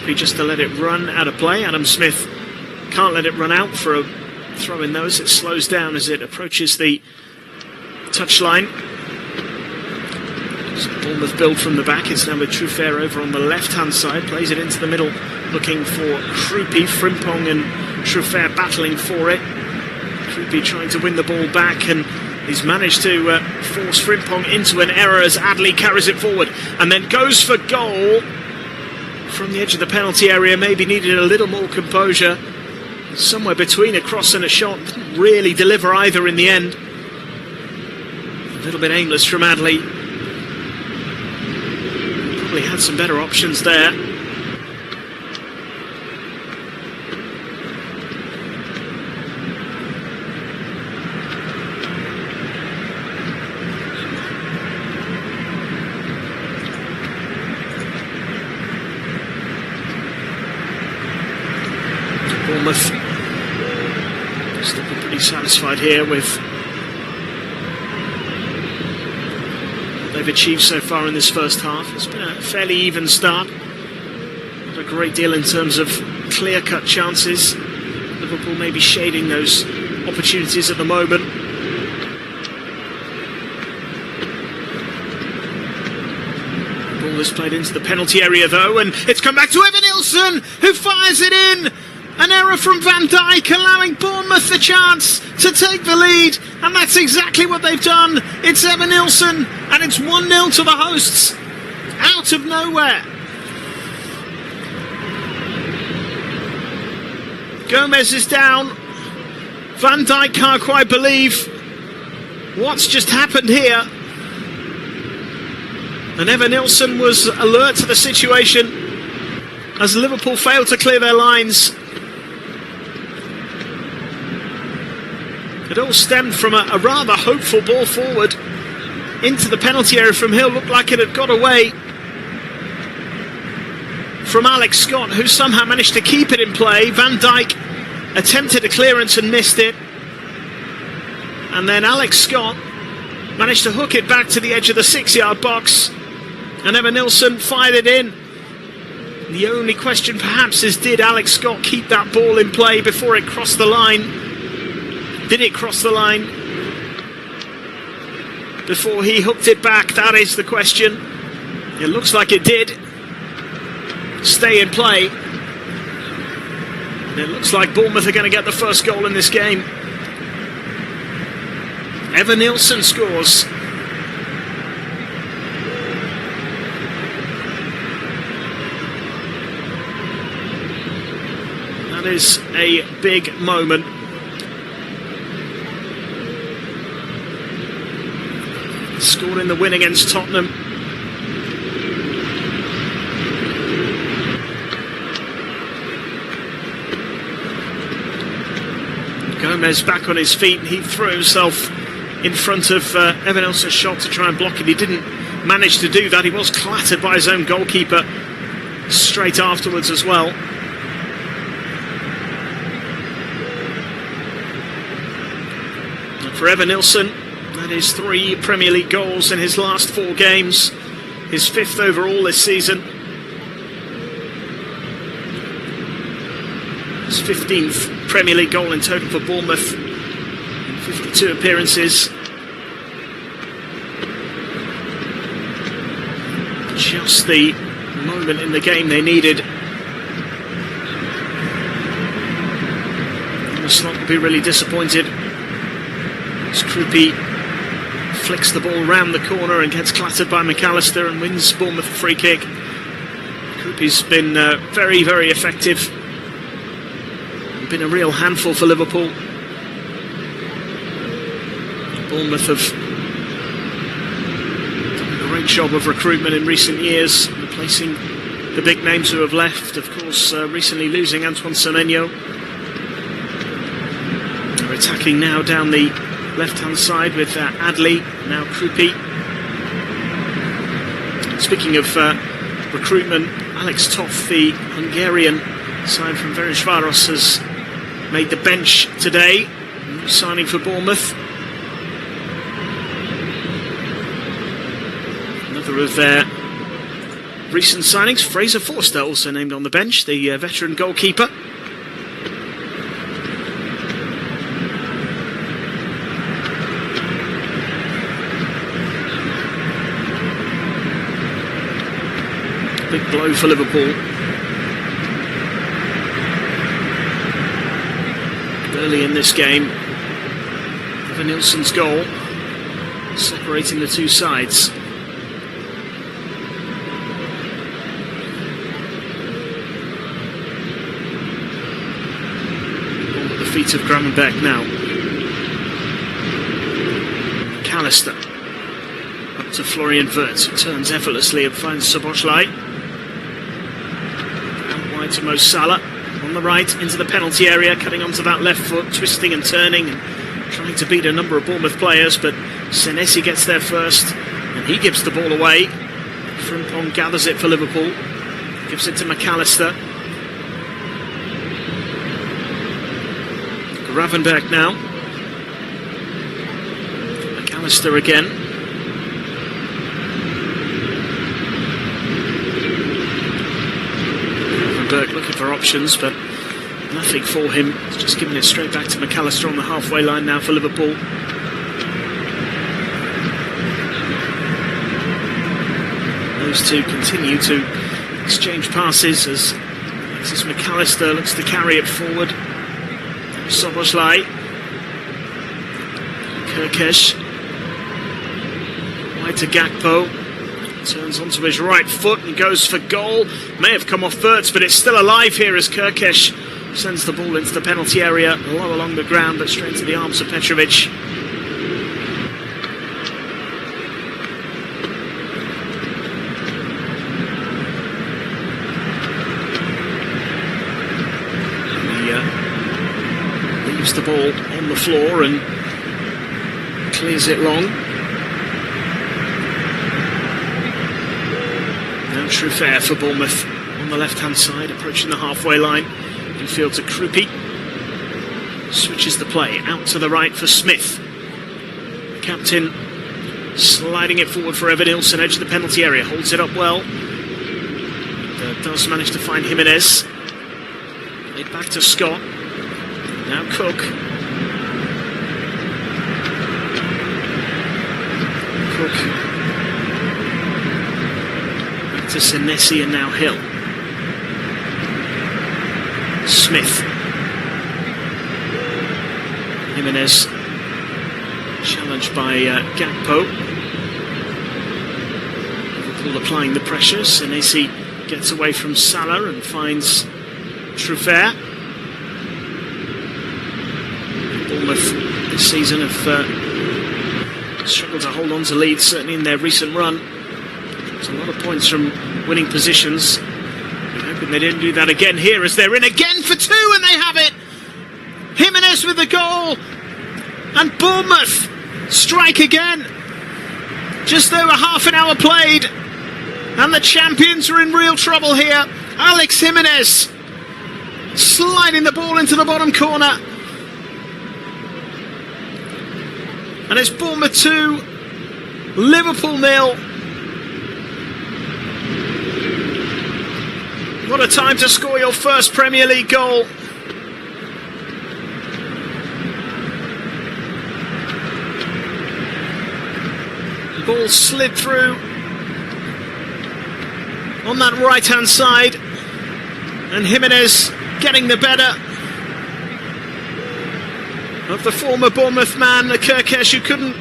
Krupi just to let it run out of play. Adam Smith can't let it run out for a throw in those. It slows down as it approaches the touchline. So Bournemouth build from the back. It's now with Truffert over on the left-hand side. Plays it into the middle, looking for Krupi. Frimpong and Truffert battling for it. Krupi trying to win the ball back, and he's managed to force Frimpong into an error as Adley carries it forward and then goes for goal from the edge of the penalty area. Maybe needed a little more composure. Somewhere between a cross and a shot. Didn't really deliver either in the end. A little bit aimless from Adley. Probably had some better options there. Bournemouth still pretty satisfied here with what they've achieved so far in this first half. It's been a fairly even start. Not a great deal in terms of clear-cut chances. Liverpool may be shading those opportunities at the moment. The ball is played into the penalty area though, and it's come back to Evan Nilsson, who fires it in. An error from Van Dijk, allowing Bournemouth the chance to take the lead, and that's exactly what they've done. It's Evan Nilsson, and it's 1-0 to the hosts, out of nowhere. Gomez is down. Van Dijk can't quite believe what's just happened here. And Evan Nilsson was alert to the situation as Liverpool failed to clear their lines. It all stemmed from a rather hopeful ball forward into the penalty area from Hill. Looked like it had got away from Alex Scott, who somehow managed to keep it in play. Van Dijk attempted a clearance and missed it. And then Alex Scott managed to hook it back to the edge of the 6-yard box. And Evan Nilsson fired it in. The only question perhaps is, did Alex Scott keep that ball in play before it crossed the line? Did it cross the line before he hooked it back? That is the question. It looks like it did stay in play. And it looks like Bournemouth are going to get the first goal in this game. Evan Nilsson scores. That is a big moment. Scored in the win against Tottenham. Gomez back on his feet. He threw himself in front of Evan Nilsson's shot to try and block it. He didn't manage to do that. He was clattered by his own goalkeeper straight afterwards as well. And for Evan Nilsson, that is 3 Premier League goals in his last 4 games, his 5th overall this season. His 15th Premier League goal in total for Bournemouth in 52 appearances. Just the moment in the game they needed. The slot will be really disappointed as Krupi flicks the ball round the corner and gets clattered by McAllister and wins Bournemouth a free kick. Krupi's been very, very effective. Been a real handful for Liverpool. Bournemouth have done a great job of recruitment in recent years, replacing the big names who have left. Of course, recently losing Antoine Semenyo. They're attacking now down the left-hand side with Adley, now Krupi. Speaking of recruitment, Alex Toth, the Hungarian side from Ferencváros, has made the bench today, signing for Bournemouth. Another of their recent signings. Fraser Forster also named on the bench, the veteran goalkeeper. Big blow for Liverpool. Early in this game, Nilsson's goal separating the two sides. Ball at the feet of Gravenberch now. McAllister up to Florian Wirtz, who turns effortlessly and finds Szoboszlai. Out wide to Mo Salah. On the right, into the penalty area, cutting onto that left foot, twisting and turning and trying to beat a number of Bournemouth players, but Senesi gets there first and he gives the ball away. Frimpong gathers it for Liverpool, gives it to McAllister. Gravenberch now. McAllister again. Gravenberch looking for options, but nothing for him. He's just giving it straight back to McAllister on the halfway line now for Liverpool. Those two continue to exchange passes as Alexis McAllister looks to carry it forward. Szoboszlai. Kirkesh. Wide to Gakpo. Turns onto his right foot and goes for goal. May have come off Wirtz, but it's still alive here as Kirkesh sends the ball into the penalty area, low along the ground, but straight to the arms of Petrovic. He leaves the ball on the floor and clears it long. Now Truffert for Bournemouth on the left-hand side, approaching the halfway line. Infield to Krupi. Switches the play out to the right for Smith. The captain sliding it forward for Evan Nilsson, edge of the penalty area, holds it up well. Does manage to find Jimenez. Played back to Scott. Now Cook. Back to Senesi and now Hill. Smith. Jimenez challenged by Gakpo. Liverpool applying the pressure. Senesi gets away from Salah and finds Truffert. Bournemouth this season have struggled to hold on to leads, certainly in their recent run. There's a lot of points from winning positions. Hoping they didn't do that again here as they're in again for two and they have it. Jimenez with the goal and Bournemouth strike again. Just over half an hour played and the champions are in real trouble here. Alex Jimenez sliding the ball into the bottom corner. And it's Bournemouth 2, Liverpool 0. What a time to score your first Premier League goal. The ball slid through on that right-hand side. And Jimenez getting the better of the former Bournemouth man, the Kirkesh, who couldn't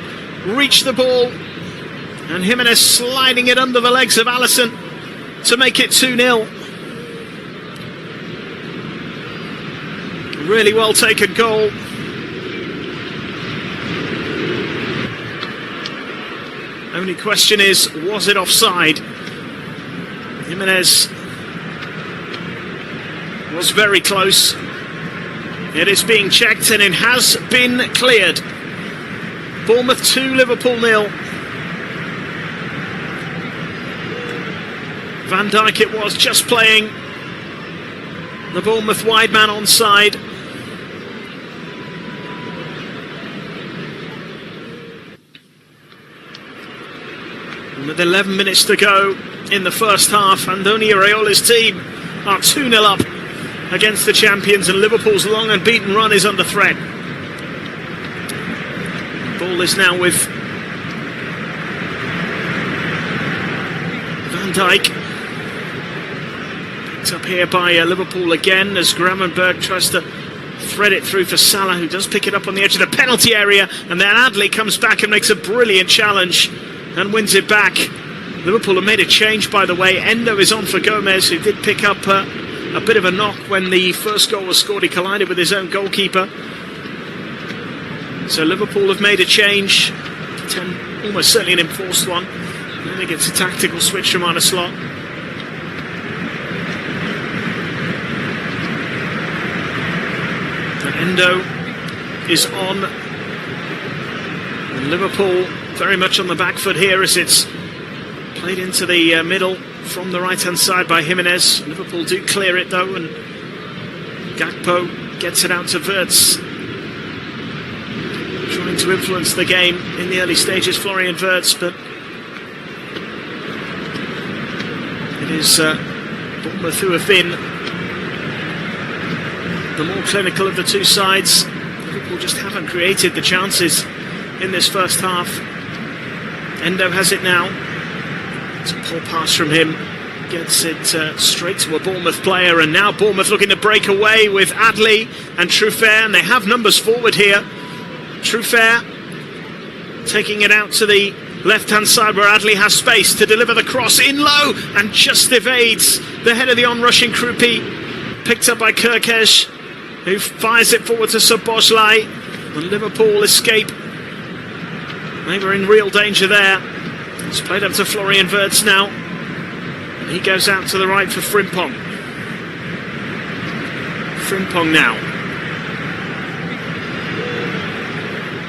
reach the ball. And Jimenez sliding it under the legs of Alisson to make it 2-0. Really well taken goal. Only question is, was it offside? Jimenez was very close. It is being checked and it has been cleared. Bournemouth 2, Liverpool 0. Van Dijk it was, just playing the Bournemouth wide man onside. And with 11 minutes to go, in the first half. Andoni Iraola's team are 2-0 up against the champions, and Liverpool's long unbeaten run is under threat. Ball is now with Van Dijk. Picked up here by Liverpool again as Gravenberch tries to thread it through for Salah, who does pick it up on the edge of the penalty area, and then Adley comes back and makes a brilliant challenge and wins it back. Liverpool have made a change, by the way. Endo is on for Gomez, who did pick up a bit of a knock when the first goal was scored. He collided with his own goalkeeper. So Liverpool have made a change, almost certainly an enforced one. I think it's a tactical switch from Arne Slot. Endo is on. And Liverpool very much on the back foot here as it's played into the middle from the right hand side by Jimenez. Liverpool do clear it though, and Gakpo gets it out to Wirtz, trying to influence the game in the early stages, Florian Wirtz, but it is Bournemouth who have been the more clinical of the two sides. Liverpool just haven't created the chances in this first half. Endo has it now. It's a poor pass from him. Gets it straight to a Bournemouth player, and now Bournemouth looking to break away with Adley and Truffert, and they have numbers forward here. Truffert taking it out to the left-hand side where Adley has space to deliver the cross in low, and just evades the head of the on-rushing Krupi. Picked up by Kirkesh, who fires it forward to Szoboszlai, and Liverpool escape. They were in real danger there. It's played up to Florian Wirtz now. And he goes out to the right for Frimpong. Frimpong now.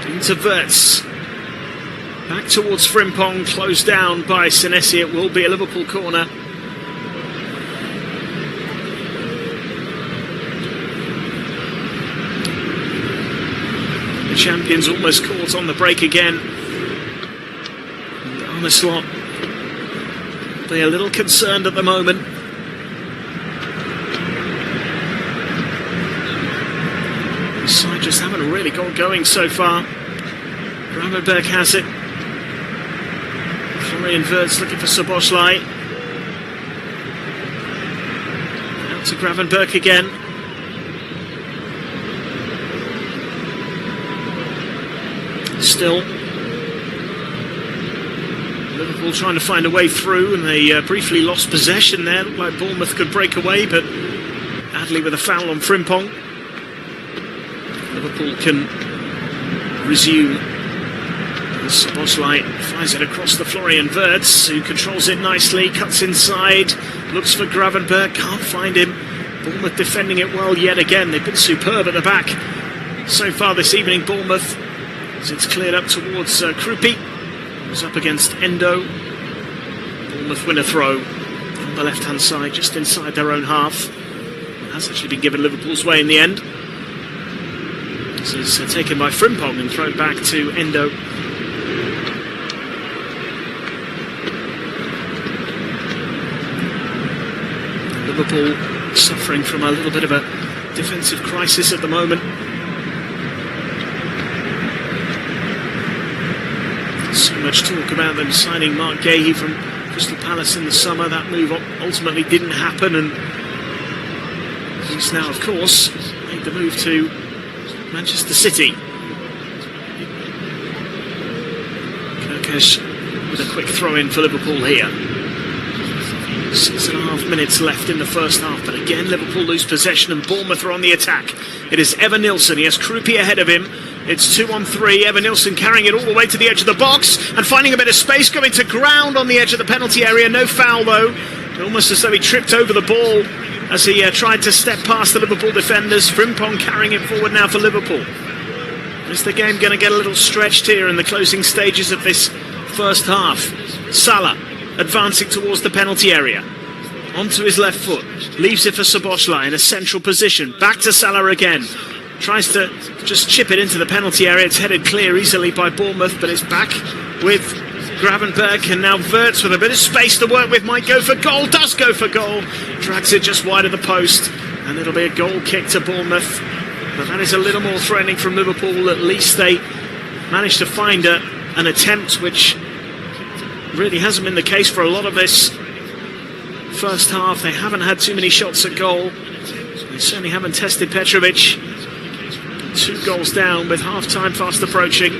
Into Wirtz. Back towards Frimpong, closed down by Senesi. It will be a Liverpool corner. The champions almost caught on the break again. Arne Slot, they're a little concerned at the moment. The side just haven't really got going so far. Gravenberch has it. Florian Wirtz looking for Szoboszlai. Out to Gravenberch again. Still Liverpool trying to find a way through, and they briefly lost possession there. Looked like Bournemouth could break away, but Adley with a foul on Frimpong. Liverpool can resume. Szoboszlai fires it across the Florian Wirtz, who controls it nicely, cuts inside, looks for Gravenberch, can't find him. Bournemouth defending it well yet again. They've been superb at the back so far this evening, Bournemouth, as it's cleared up towards Krupi. It's up against Endo. Bournemouth win a throw on the left-hand side, just inside their own half. It has actually been given Liverpool's way in the end. This is taken by Frimpong and thrown back to Endo. Liverpool suffering from a little bit of a defensive crisis at the moment. So much talk about them signing Mark Gahey from Crystal Palace in the summer. That move ultimately didn't happen, and he's now, of course, made the move to Manchester City. Kirkesh with a quick throw-in for Liverpool here. 6.5 minutes left in the first half, but again Liverpool lose possession and Bournemouth are on the attack. It is Evan-Nilsson, he has Krupi ahead of him. It's 2-on-3, Evan-Nilsson carrying it all the way to the edge of the box and finding a bit of space, going to ground on the edge of the penalty area. No foul though, almost as though he tripped over the ball as he tried to step past the Liverpool defenders. Frimpong carrying it forward now for Liverpool. Is the game going to get a little stretched here in the closing stages of this first half? Salah advancing towards the penalty area, onto his left foot, leaves it for Szoboszlai in a central position, back to Salah again, tries to just chip it into the penalty area. It's headed clear easily by Bournemouth, but it's back with Gravenberg, and now Wirtz with a bit of space to work with, might go for goal, does go for goal, drags it just wide of the post, and it'll be a goal kick to Bournemouth. But that is a little more threatening from Liverpool. At least they managed to find an attempt, which really hasn't been the case for a lot of this first half. They haven't had too many shots at goal. They certainly haven't tested Petrovic. 2 goals down with half-time fast approaching.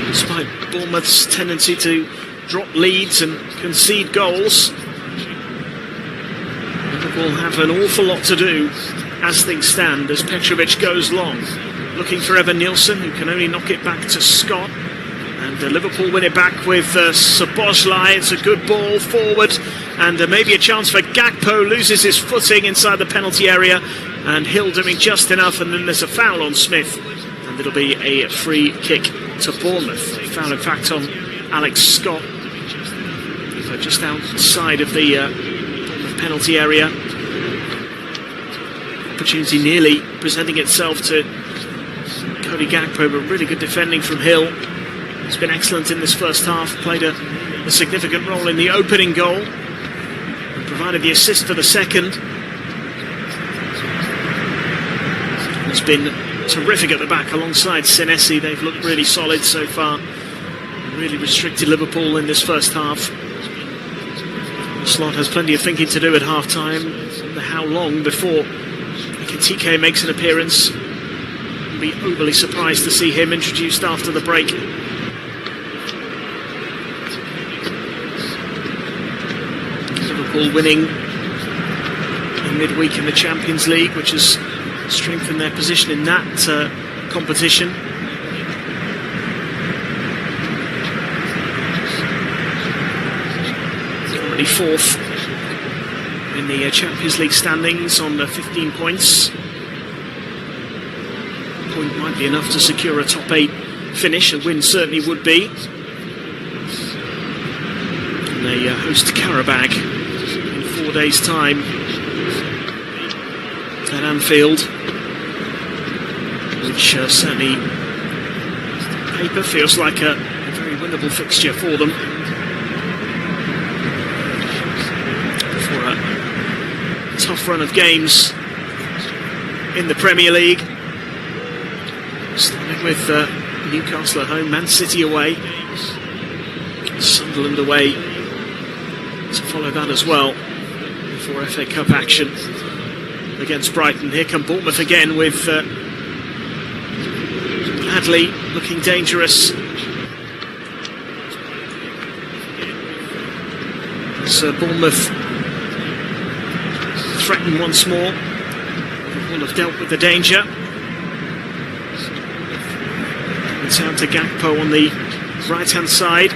Despite Bournemouth's tendency to drop leads and concede goals, Liverpool have an awful lot to do as things stand, as Petrovic goes long, looking for Evan Nielsen, who can only knock it back to Scott. And Liverpool win it back with CBournemouth. It's a good ball forward, and maybe a chance for Gakpo. Loses his footing inside the penalty area, and Hill doing just enough, and then there's a foul on Smith, and it'll be a free kick to Bournemouth. A foul, in fact, on Alex Scott, just outside of the Bournemouth penalty area. Opportunity nearly presenting itself to Cody Gakpo, but really good defending from Hill. He's been excellent in this first half, played a significant role in the opening goal, and provided the assist for the second. He's been terrific at the back alongside Senesi. They've looked really solid so far, really restricted Liverpool in this first half. Slot has plenty of thinking to do at half-time. I wonder how long before Ekitike makes an appearance. I'd be overly surprised to see him introduced after the break. Liverpool winning in midweek in the Champions League, which has strengthened their position in that competition. Already 4th in the Champions League standings on 15 points. A point might be enough to secure a top 8 finish. A win certainly would be. And they host Karabag in 4 days' time at Anfield, which certainly paper feels like a very winnable fixture for them. Before a tough run of games in the Premier League, starting with Newcastle at home, Man City away, Sunderland away to follow that as well before FA Cup action against Brighton. Here come Bournemouth again with Bradley looking dangerous. As Bournemouth threaten once more. Liverpool have dealt with the danger. It's out to Gakpo on the right-hand side.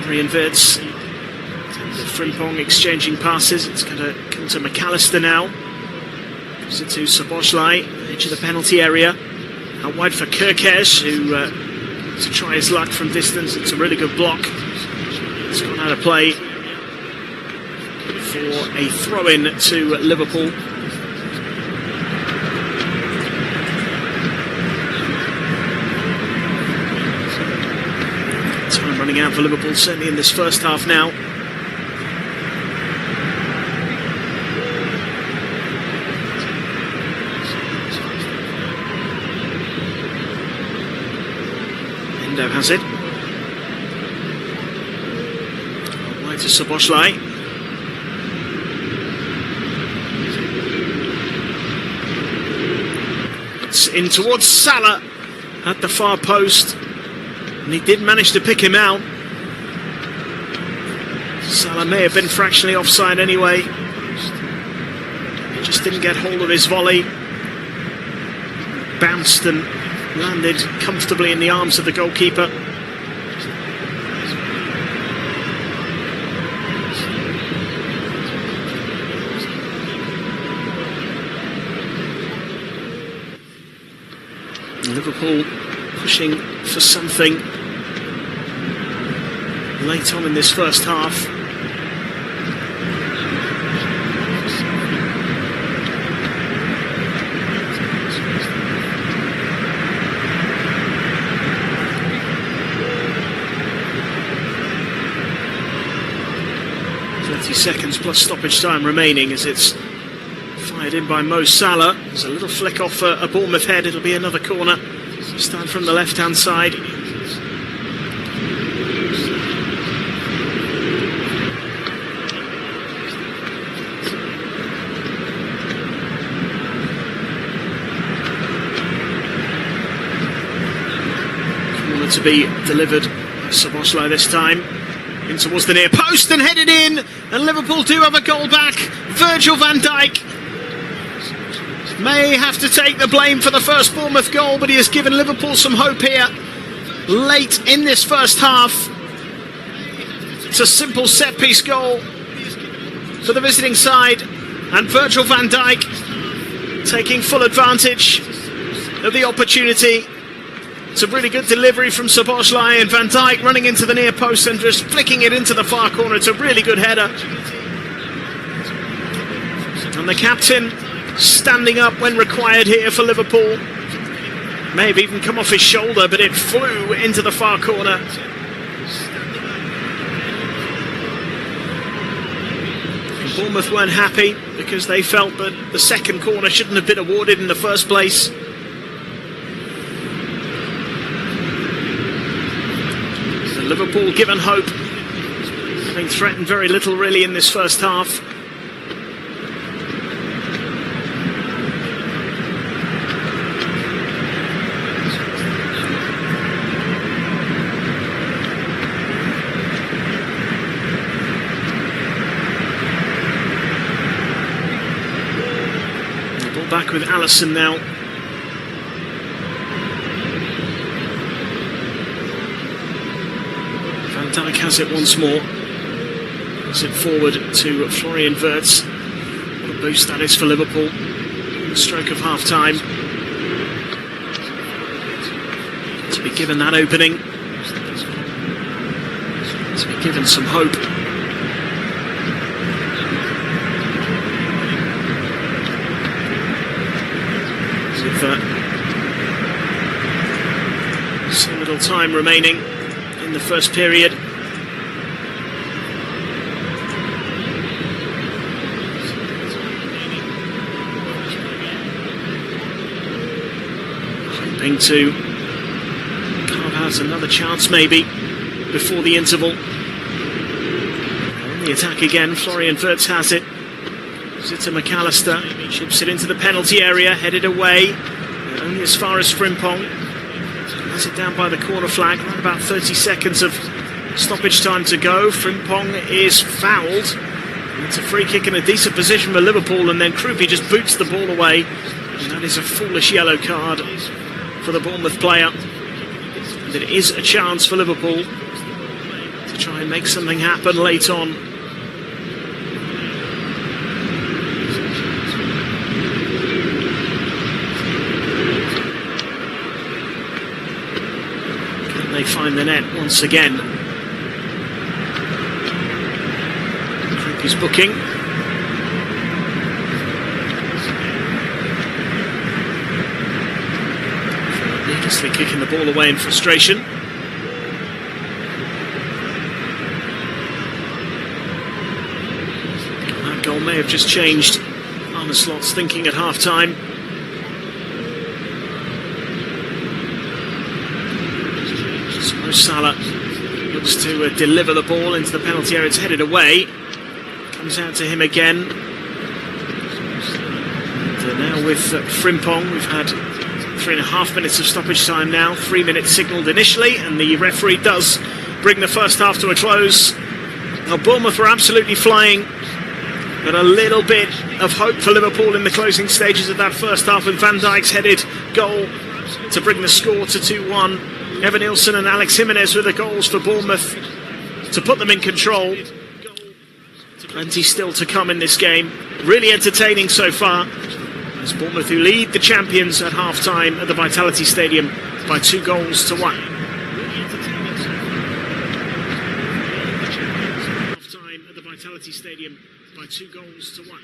Florian Wirtz and Frimpong exchanging passes. It's going to come to McAllister now. Gives it to CBournemouth, edge of the penalty area. Out wide for Kerkez, who to try his luck from distance. It's a really good block. It's gone out of play for a throw-in to Liverpool. Time running out for Liverpool, certainly in this first half now. Endo has it. Wide to CBournemouth. It's in towards Salah at the far post, and he did manage to pick him out. Salah may have been fractionally offside anyway. He just didn't get hold of his volley. Bounced and landed comfortably in the arms of the goalkeeper. Liverpool pushing for something late on in this first half. 30 seconds plus stoppage time remaining as it's fired in by Mo Salah. There's a little flick off a Bournemouth head. It'll be another corner. Start from the left-hand side. Corner to be delivered by CBournemouth this time. In towards the near post and headed in, and Liverpool do have a goal back. Virgil van Dijk may have to take the blame for the first Bournemouth goal, but he has given Liverpool some hope here late in this first half. It's a simple set-piece goal for the visiting side, and Virgil van Dijk taking full advantage of the opportunity. It's a really good delivery from CBournemouth, and Van Dijk running into the near post and just flicking it into the far corner. It's a really good header. And the captain standing up when required here for Liverpool. May have even come off his shoulder, but it flew into the far corner. And Bournemouth weren't happy because they felt that the second corner shouldn't have been awarded in the first place. Liverpool given hope, having threatened very little really in this first half. The ball back with Alisson now. Van Dijk has it once more. Puts it forward to Florian Wirtz. What a boost that is for Liverpool. The stroke of half time. To be given that opening. To be given some hope. With so little time remaining in the first period. Hoping to carve out another chance maybe before the interval. On the attack again, Florian Wirtz has it. Gives it to McAllister. Chips it into the penalty area, headed away. Only as far as Frimpong. Has it down by the corner flag. Around about 30 seconds of stoppage time to go. Frimpong is fouled. It's a free kick in a decent position for Liverpool, and then Krupi just boots the ball away. And that is a foolish yellow card for the Bournemouth player. And it is a chance for Liverpool to try and make something happen late on. They find the net once again. Krupi's booking. Needlessly kicking the ball away in frustration. That goal may have just changed Arne Slot's thinking at half-time. Mo Salah looks to deliver the ball into the penalty area. It's headed away. Comes out to him again. And now with Frimpong, we've had 3.5 minutes of stoppage time now. 3 minutes signalled initially, and the referee does bring the first half to a close. Now Bournemouth were absolutely flying, but a little bit of hope for Liverpool in the closing stages of that first half, with Van Dijk's headed goal to bring the score to 2-1. Evan Nilsson and Alex Jimenez with the goals for Bournemouth to put them in control. Plenty still to come in this game. Really entertaining so far. It's Bournemouth who lead the champions at half-time at the Vitality Stadium by 2-1. Half-time at the Vitality Stadium by 2-1.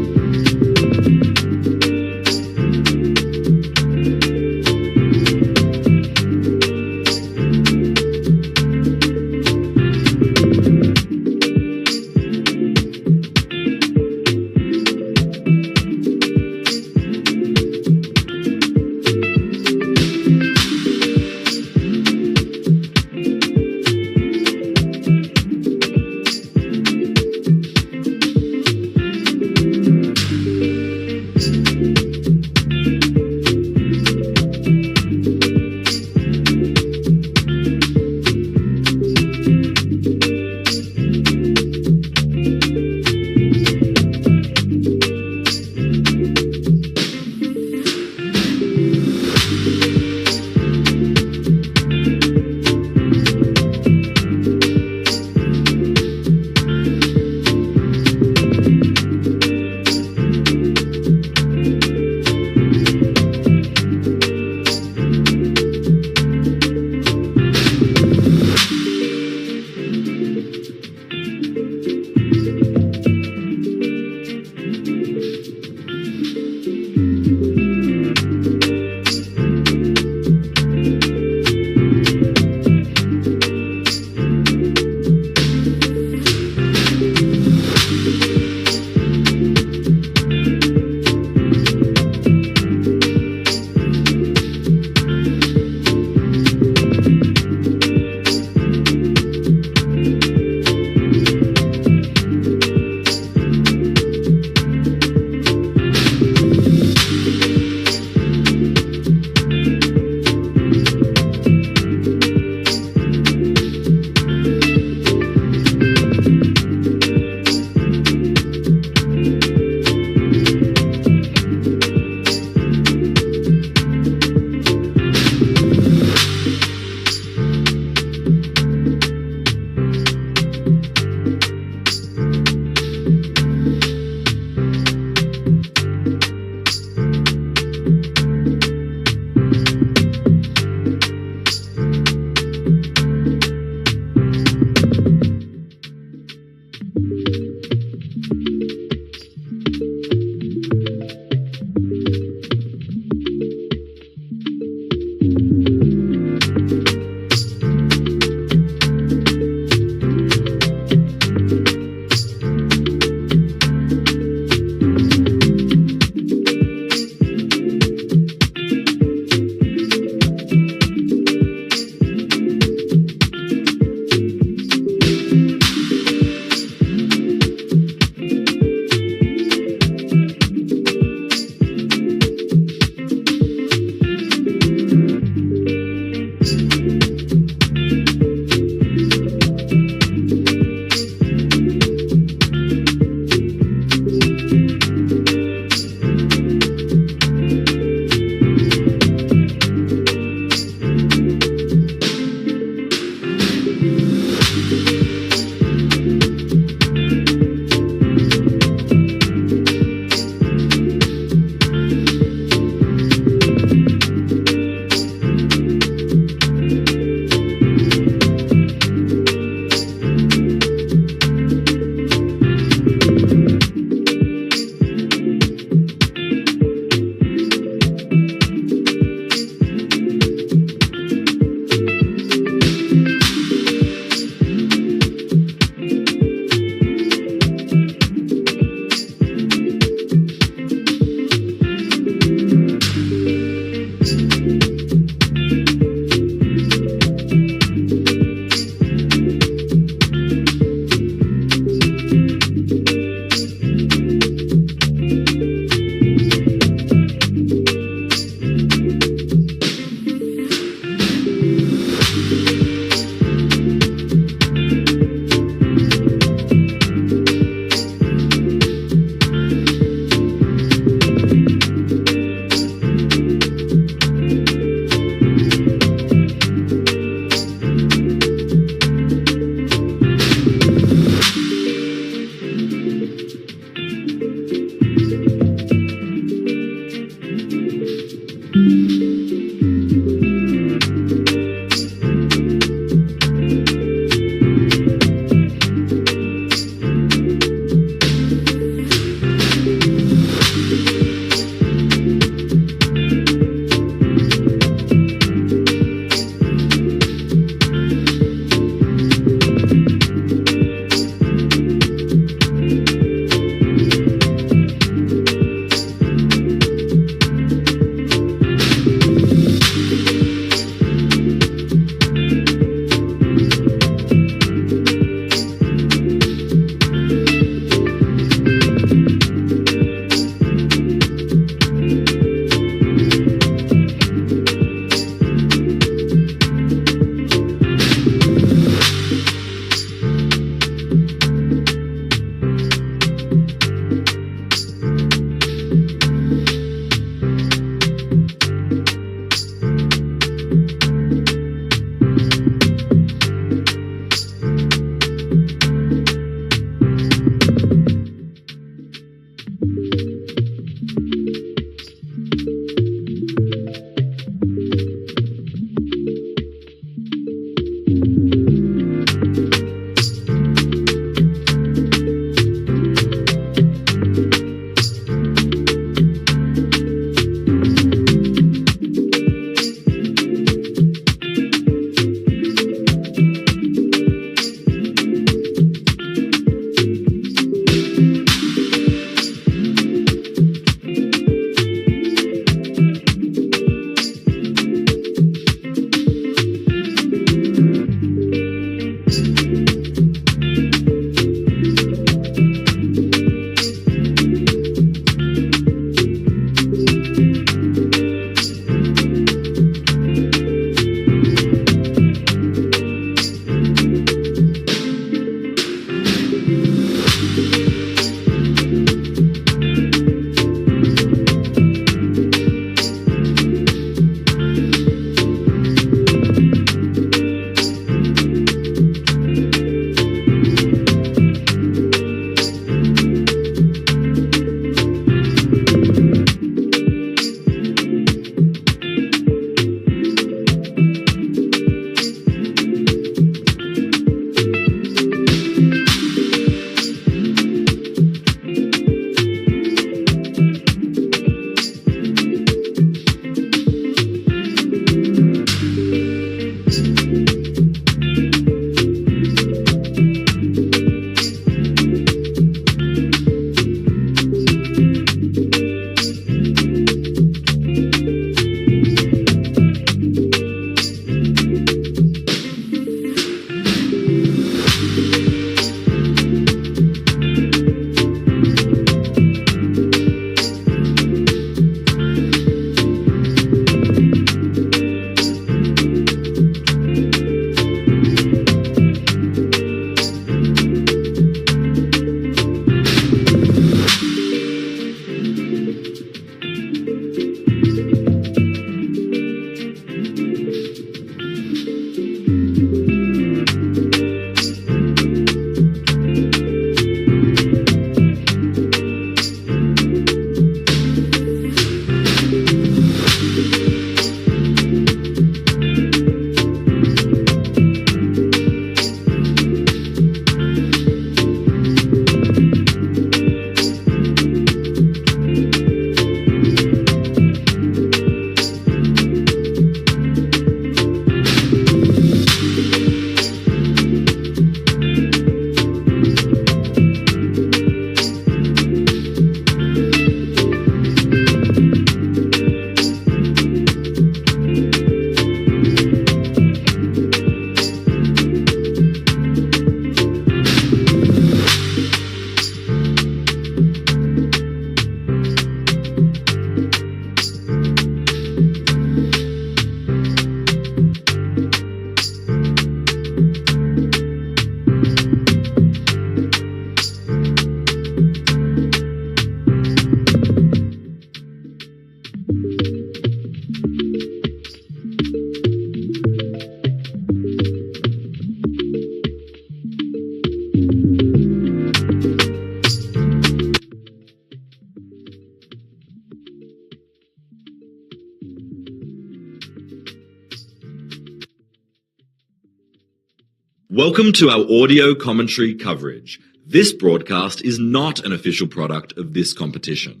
Welcome to our audio commentary coverage. This broadcast is not an official product of this competition.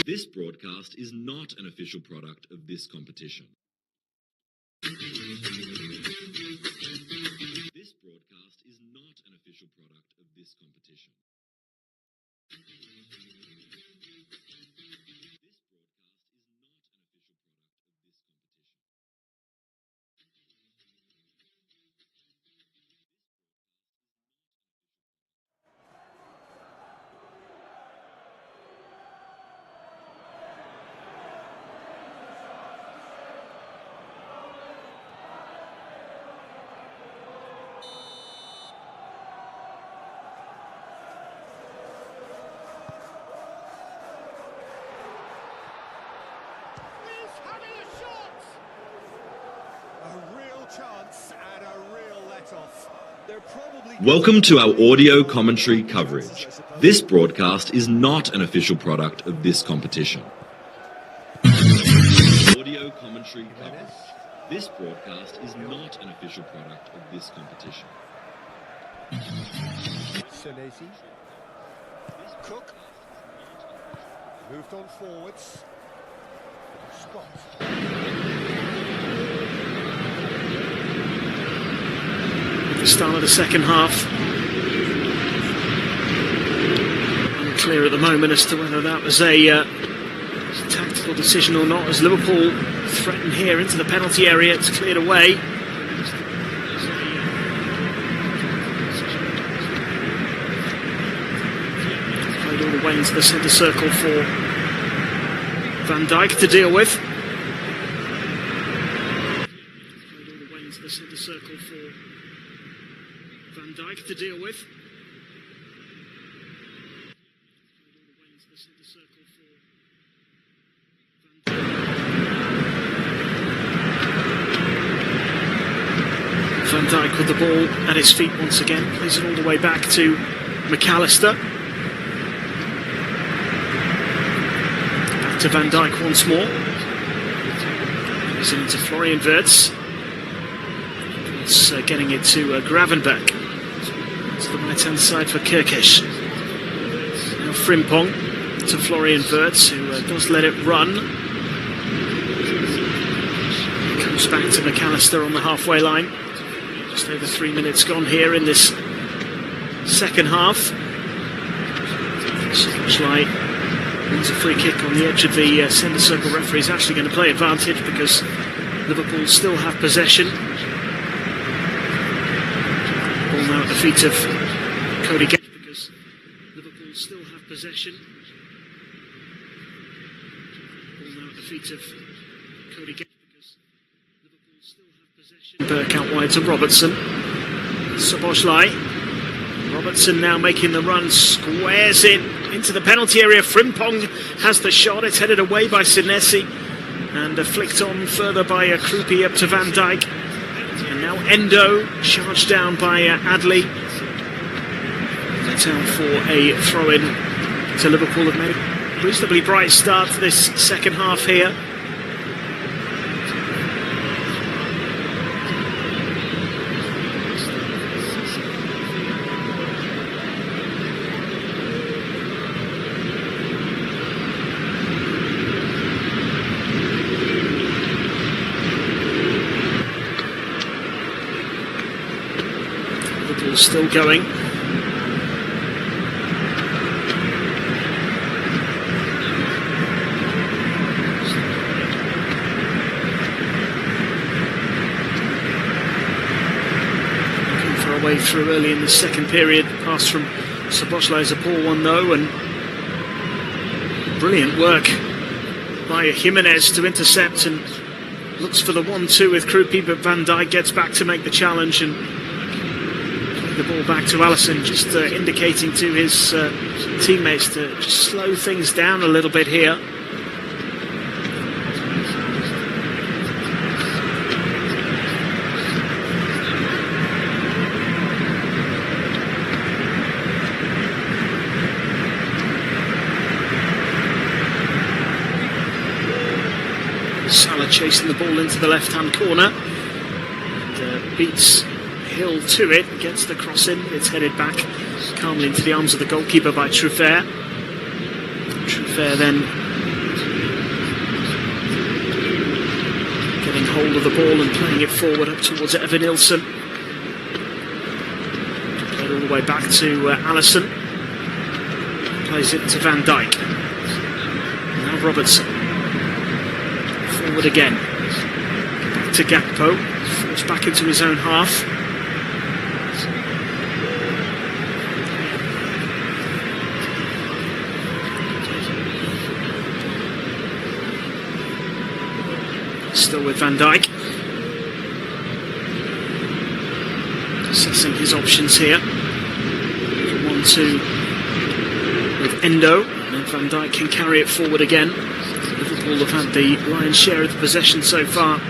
This broadcast is not an official product of this competition. This broadcast is not an official product of this competition. Welcome to our audio commentary coverage. This broadcast is not an official product of this competition. Audio commentary coverage. This broadcast is not an official product of this competition. Senesi. Cook. Moved on forwards. Spot. The start of the second half. Unclear at the moment as to whether that was a tactical decision or not, as Liverpool threaten here into the penalty area. It's cleared away. Played all the way into the centre circle for Van Dijk to deal with. Played all the way into the centre circle for Van Dijk to deal with. Van Dijk with the ball at his feet once again, plays it all the way back to McAllister. Back to Van Dijk once more. Plays it into Florian Wirtz. It's getting it to Gravenberch. To the right-hand side for Kirkish. Now Frimpong to Florian Wirtz, who does let it run. Comes back to McAllister on the halfway line. Just over 3 minutes gone here in this second half. Schleich wins a free kick on the edge of the centre circle. Referee is actually going to play advantage because Liverpool still have possession. Ball now at the feet of Cody Gale because Liverpool still have possession. Ball now at the feet of Cody Gale because Liverpool still have possession. Burke out wide to Robertson. Szoboszlai. Robertson now making the run, squares it into the penalty area. Frimpong has the shot. It's headed away by Senesi and flicked on further by Krupi up to Van Dijk. And now Endo charged down by Adley. That's out for a throw-in to Liverpool. Have made a reasonably bright start to this second half here. Still going. Looking for a way through early in the second period. Pass from Szoboszlai is a poor one though, and brilliant work by Jimenez to intercept and looks for the 1-2 with Krupi, but Van Dijk gets back to make the challenge and the ball back to Alisson, just indicating to his teammates to just slow things down a little bit here. chasing the ball into the left-hand corner. And beats Hill to it, gets the cross in, it's headed back calmly into the arms of the goalkeeper by Truffert. Truffert then getting hold of the ball and playing it forward up towards Evanilson. Played all the way back to Allison. Plays it to Van Dijk. Now Robertson. Forward again. Back to Gakpo. Forced back into his own half. Still with Van Dijk. Assessing his options here. 1-2 with Endo. And Van Dijk can carry it forward again. Liverpool have had the lion's share of the possession so far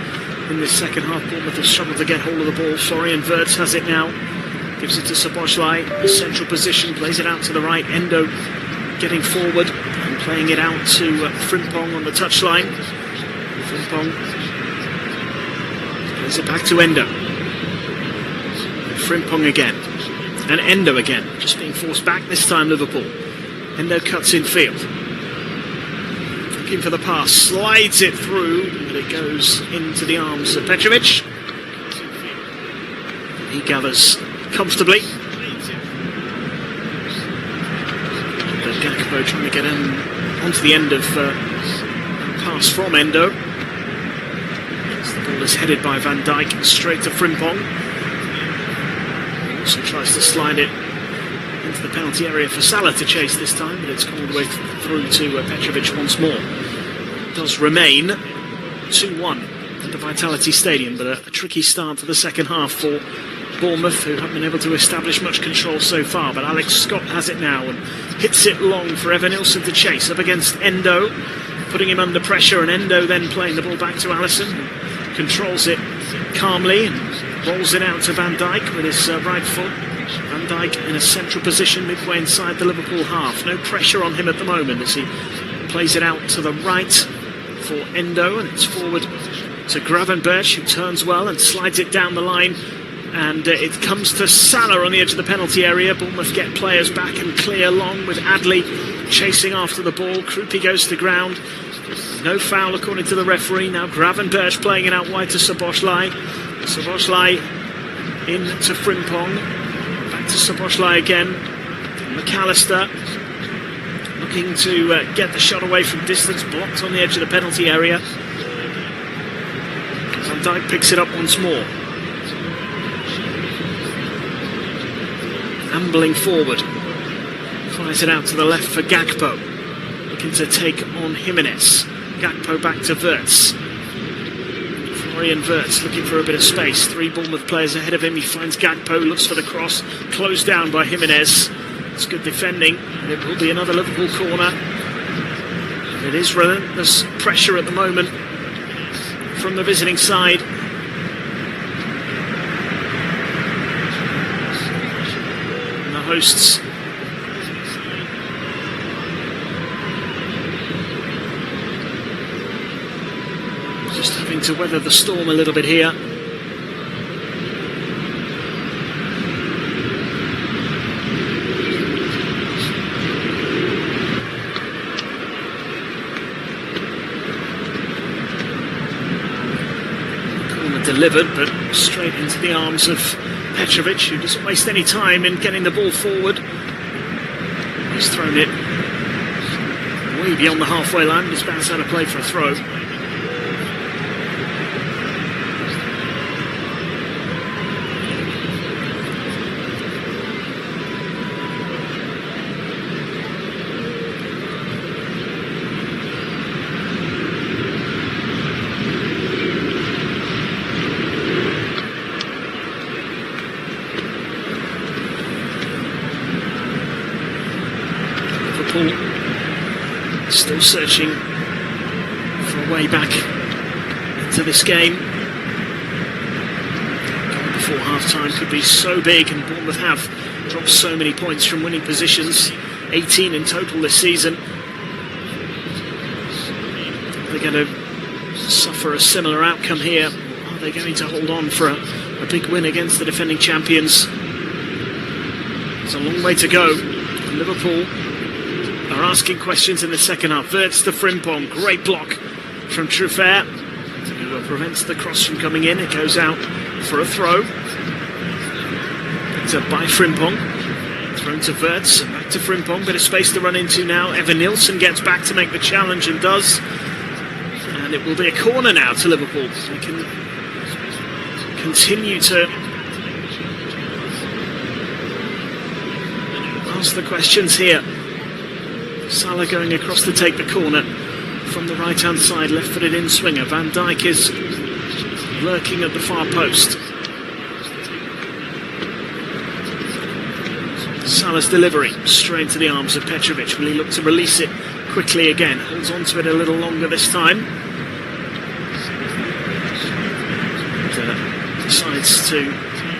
in this second half. Bournemouth have struggled to get hold of the ball. Florian Wirtz has it now. Gives it to Szoboszlai. Central position. Plays it out to the right. Endo getting forward and playing it out to Frimpong on the touchline. Frimpong plays it back to Endo. Frimpong again. And Endo again. Just being forced back this time, Liverpool. Endo cuts in field. Looking for the pass. Slides it through. But it goes into the arms of Petrovic. He gathers comfortably. But Gakpo trying to get in onto the end of pass from Endo. As the ball is headed by Van Dijk straight to Frimpong. Also tries to slide it into the penalty area for Salah to chase this time, but it's come all the way through to Petrovic once more. It does remain 2-1 at the Vitality Stadium, but a tricky start to the second half for Bournemouth, who haven't been able to establish much control so far. But Alex Scott has it now and hits it long for Evanilson to chase up against Endo, putting him under pressure, and Endo then playing the ball back to Allison, who controls it calmly and rolls it out to Van Dijk with his right foot. Van Dijk in a central position midway inside the Liverpool half. No pressure on him at the moment as he plays it out to the right for Endo, and it's forward to Gravenberch, who turns well and slides it down the line, and it comes to Salah on the edge of the penalty area. Bournemouth get players back and clear long with Adley chasing after the ball. Krupi goes to ground. No foul according to the referee. Now Gravenberch playing it out wide to Szoboszlai. Szoboszlai in to Frimpong. Back to Szoboszlai again. McAllister looking to get the shot away from distance. Blocked on the edge of the penalty area. Van Dijk picks it up once more. Ambling forward. Fires it out to the left for Gakpo. Looking to take on Jimenez. Gakpo back to Wirtz. Florian Wirtz looking for a bit of space. 3 Bournemouth players ahead of him. He finds Gakpo, looks for the cross. Closed down by Jimenez. It's good defending. And it will be another Liverpool corner. It is relentless pressure at the moment from the visiting side. And the hosts just having to weather the storm a little bit here. Corner delivered, but straight into the arms of Petrovic, who doesn't waste any time in getting the ball forward. He's thrown it way beyond the halfway line, but it's bounced out of play for a throw. Still searching for a way back into this game. Going before half-time could be so big, and Bournemouth have dropped so many points from winning positions, 18 in total this season. They're going to suffer a similar outcome here? Are they going to hold on for a big win against the defending champions? It's a long way to go. Liverpool are asking questions in the second half. Verts to Frimpong, great block from Truffert, who prevents the cross from coming in. It goes out for a throw. Picked up by Frimpong. Thrown to Verts, and back to Frimpong. Bit of space to run into now. Evan Nilsson gets back to make the challenge and does. And it will be a corner now to Liverpool. They can continue to ask the questions here. Salah going across to take the corner from the right-hand side, left-footed in-swinger. Van Dijk is lurking at the far post. Salah's delivery straight into the arms of Petrovic. Will he look to release it quickly again? Holds on to it a little longer this time. Decides to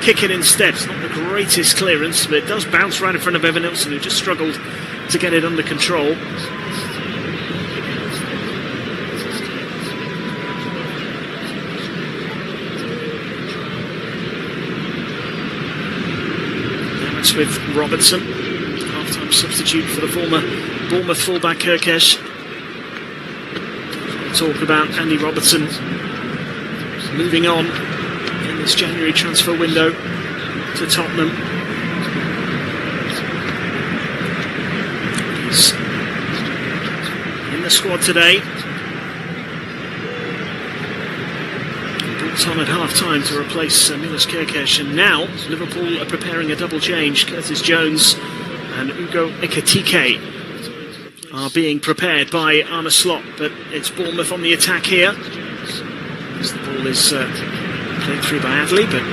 kick it instead. It's not the greatest clearance, but it does bounce right in front of Evan Nilsson, who just struggled to get it under control. With Robertson, half-time substitute for the former Bournemouth fullback Kirkesh. Talk about Andy Robertson moving on in this January transfer window to Tottenham. He's in the squad today. On at half-time to replace Milos Kirkesh, and now Liverpool are preparing a double change. Curtis Jones and Ugo Ekitike are being prepared by Arne Slot, but it's Bournemouth on the attack here as the ball is played through by Adley, but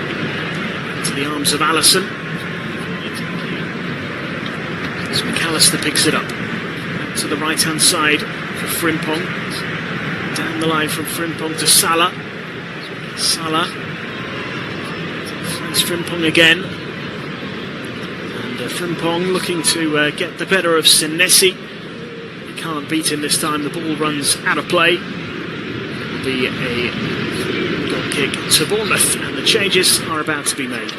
into the arms of Alisson as McAllister picks it up to the right-hand side for Frimpong, down the line from Frimpong to Salah. Salah finds Frimpong again, and Frimpong looking to get the better of Senesi. He can't beat him this time. The ball runs out of play. It'll be a goal kick to Bournemouth, and the changes are about to be made.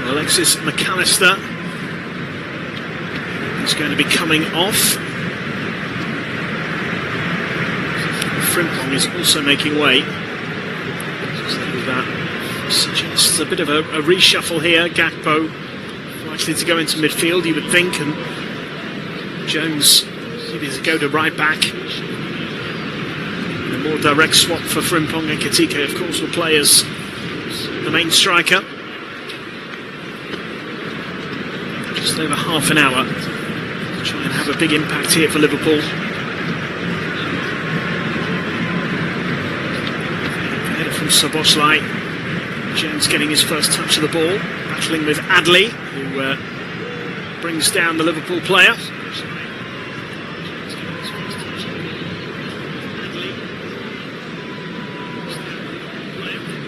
Alexis McAllister is going to be coming off. Frimpong is also making way. So that suggests a bit of a reshuffle here. Gakpo likely to go into midfield, you would think, and Jones maybe to go to right back. And a more direct swap for Frimpong. And Ekitike, of course, will play as the main striker. Just over half an hour. Try and have a big impact here for Liverpool. Header from Szoboszlai. Jones getting his first touch of the ball, battling with Adley, who brings down the Liverpool player.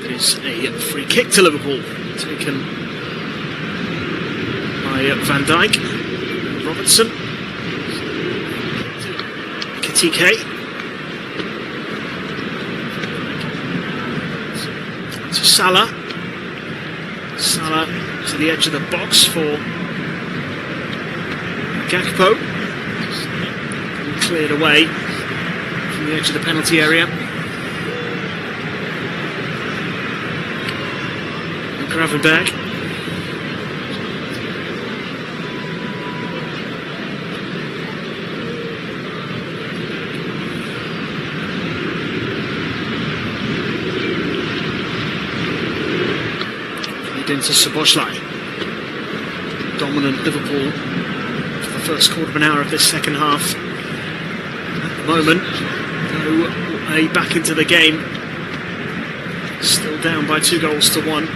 It is a free kick to Liverpool, taken by Van Dijk. Robertson. TK. To Salah. Salah to the edge of the box for Gakpo. Cleared away from the edge of the penalty area. Gravenberg. Into Szoboszlai. Dominant Liverpool for the first quarter of an hour of this second half. At the moment, though, back into the game. Still down by 2-1.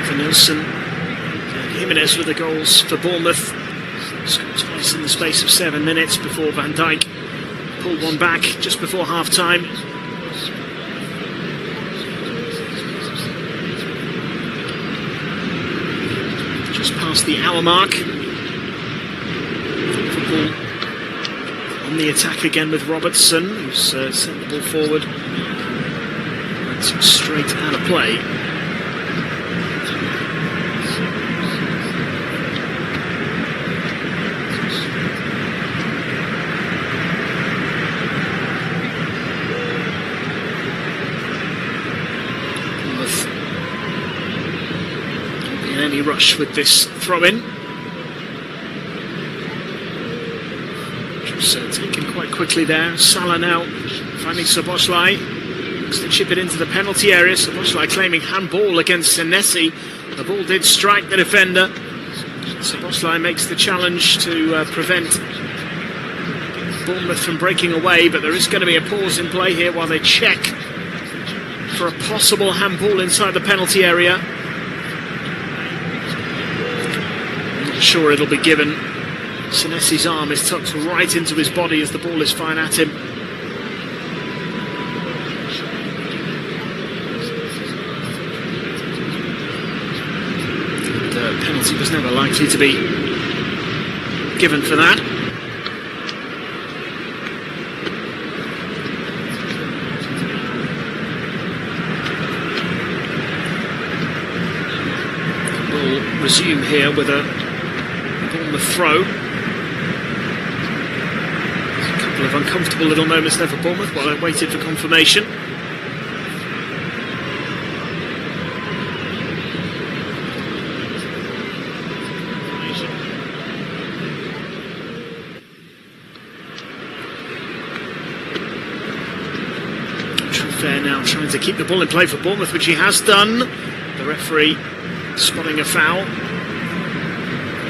For Nilsson and Jimenez with the goals for Bournemouth. Scored twice in the space of 7 minutes before Van Dijk pulled one back just before half-time. past the hour mark. Liverpool on the attack again with Robertson, who's sent the ball forward. That's straight out of play. In any rush with this throw-in. Taken quite quickly there. Salah now finding Szoboszlai. Looks to chip it into the penalty area. Szoboszlai claiming handball against Senesi. The ball did strike the defender. Szoboszlai makes the challenge to prevent Bournemouth from breaking away, but there is going to be a pause in play here while they check for a possible handball inside the penalty area. Not sure it'll be given. Senesi's arm is tucked right into his body as the ball is fired at him. The penalty was never likely to be given for that. We'll resume here with a Bournemouth throw. Of uncomfortable little moments there for Bournemouth while I waited for confirmation. Trufair now trying to keep the ball in play for Bournemouth, which he has done. The referee spotting a foul.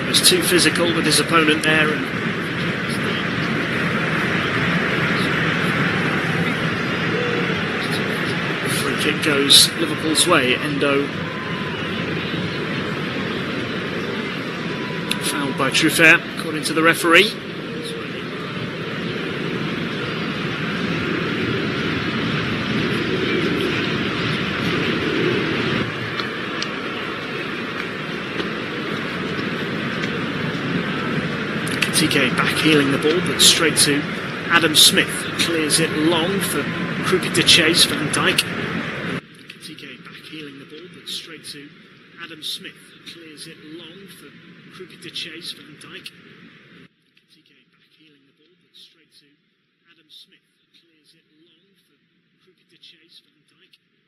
He was too physical with his opponent there, and it goes Liverpool's way. Endo fouled by Trufair, according to the referee. TK back heeling the ball, but straight to Adam Smith. Clears it long for Krupi to chase. Van Dijk. Straight to Adam Smith. Clears it long for Krupi to chase. Van Dijk. TK back heeling the ball, but straight to Adam Smith. Clears it long for Krupi to chase. Van Dijk. TK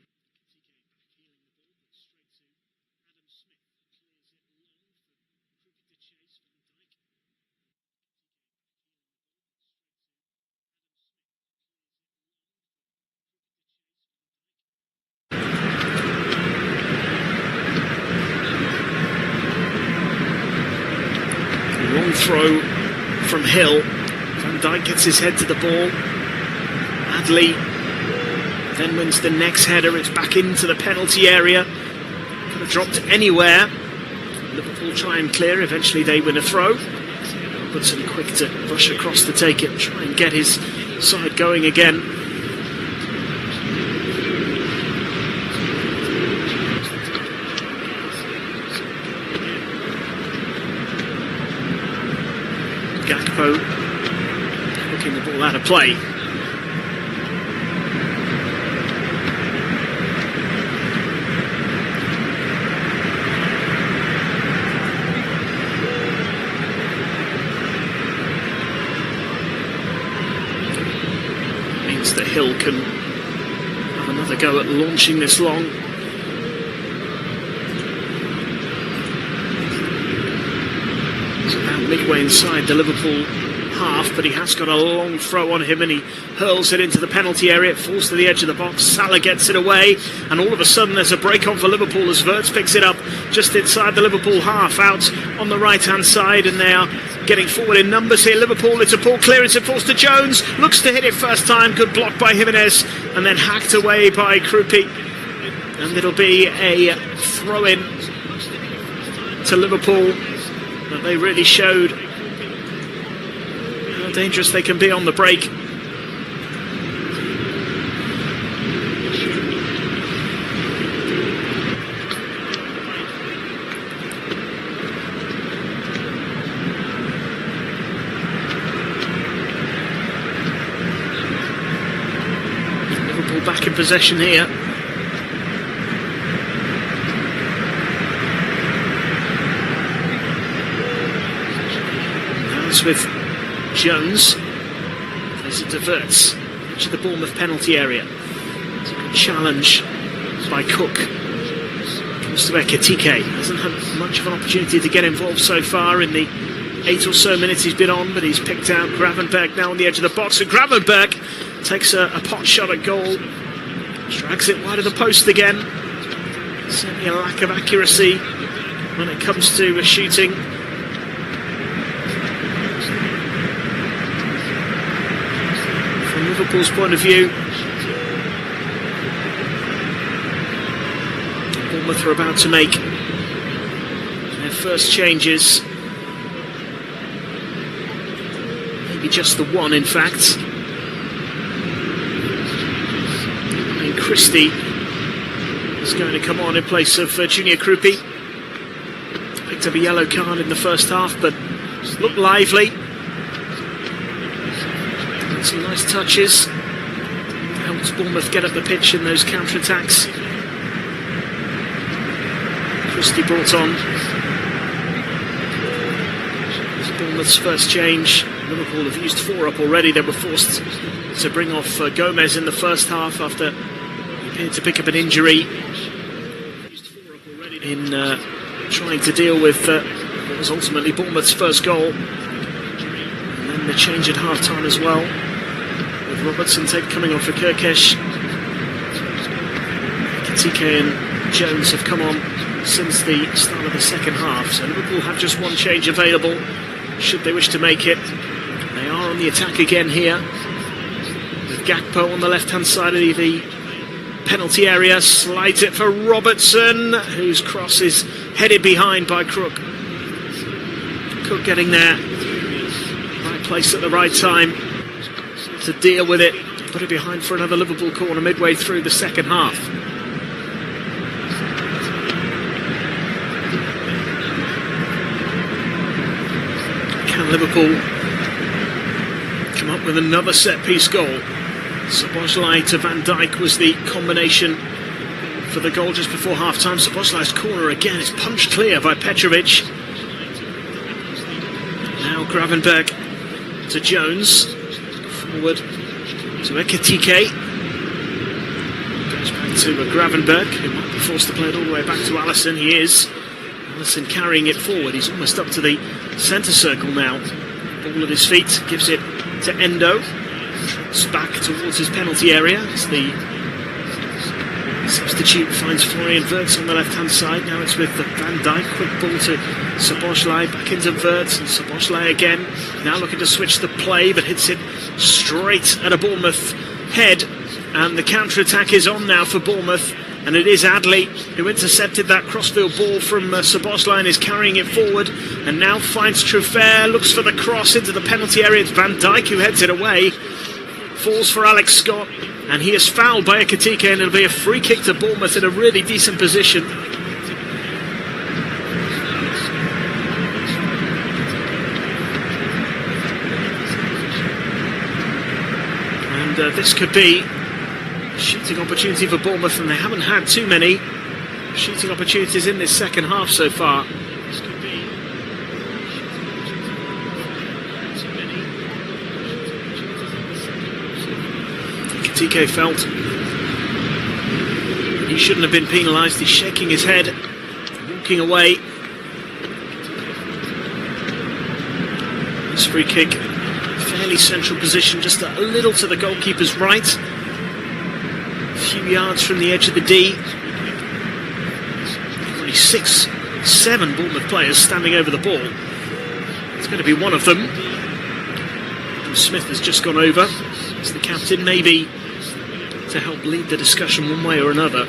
back heeling the ball, but straight to Adam Smith. Clears it long for Krupi to chase. Van Dijk. Long throw from Hill. Van Dijk gets his head to the ball. Adley then wins the next header. It's back into the penalty area. Could have dropped anywhere. Liverpool try and clear. Eventually they win a throw. Robertson quick to rush across to take it, try and get his side going again. Gakpo hooking the ball out of play. Means that Hill can have another go at launching this long. Midway inside the Liverpool half, but he has got a long throw on him and he hurls it into the penalty area. It falls to the edge of the box. Salah gets it away, and all of a sudden there's a break on for Liverpool as Wirtz picks it up just inside the Liverpool half, out on the right hand side, and they are getting forward in numbers here. Liverpool, it's a ball clearance, it falls to Jones, looks to hit it first time, good block by Jimenez, and then hacked away by Krupi, and it'll be a throw in to Liverpool. But they really showed how dangerous they can be on the break. Liverpool back in possession here. Now it's with Jones. As it diverts to the Bournemouth penalty area. It's a good challenge by Cook. Comes to Ekitike. Hasn't had much of an opportunity to get involved so far in the 8 or so minutes he's been on, but he's picked out Gravenberg now on the edge of the box, and Gravenberg takes a pot shot at goal, drags it wide of the post again. Certainly a lack of accuracy when it comes to shooting. From Liverpool's point of view, Bournemouth are about to make their first changes. Maybe just the one, in fact. And Christie is going to come on in place of Junior Krupi. Picked up a yellow card in the first half, but looked lively. And some nice touches. Helps Bournemouth get up the pitch in those counter-attacks. Christie brought on. It's Bournemouth's first change. Liverpool have used 4 up already. They were forced to bring off Gomez in the first half after he appeared to pick up an injury. In trying to deal with what was ultimately Bournemouth's first goal. And then the change at half-time as well, with Robertson coming on for Kirkesh. Ekitike and Jones have come on since the start of the second half, so Liverpool have just one change available should they wish to make it. They are on the attack again here, with Gakpo on the left-hand side of the penalty area. Slides it for Robertson, whose cross is headed behind by Crook. Cook getting there, right place at the right time to deal with it, put it behind for another Liverpool corner midway through the second half. Can Liverpool come up with another set-piece goal? Szoboszlai to Van Dijk was the combination for the goal just before half-time. Szoboszlai's corner again is punched clear by Petrovic. Now Gravenberg to Jones. Forward to Ekitike. Goes back to Gravenberg, who might be forced to play it all the way back to Alisson. He is. Alisson carrying it forward. He's almost up to the centre circle now. Ball at his feet, gives it to Endo. Trots back towards his penalty area as the substitute finds Florian Wirtz on the left-hand side. Now it's with Van Dijk. Quick ball to Szoboszlai, back into Wirtz, and Szoboszlai again. Now looking to switch the play, but hits it straight at a Bournemouth head. And the counter-attack is on now for Bournemouth. And it is Adley who intercepted that crossfield ball from Szoboszlai and is carrying it forward. And now finds Truffert, looks for the cross into the penalty area. It's Van Dijk who heads it away. Falls for Alex Scott. And he is fouled by Ekitike, and it'll be a free kick to Bournemouth in a really decent position. And this could be a shooting opportunity for Bournemouth, and they haven't had too many shooting opportunities in this second half so far. Ekitike felt he shouldn't have been penalised. He's shaking his head, walking away. This free kick, fairly central position, just a little to the goalkeeper's right. A few yards from the edge of the D. Only 6-7 Bournemouth players standing over the ball. It's going to be one of them. Smith has just gone over. It's the captain, maybe to help lead the discussion one way or another.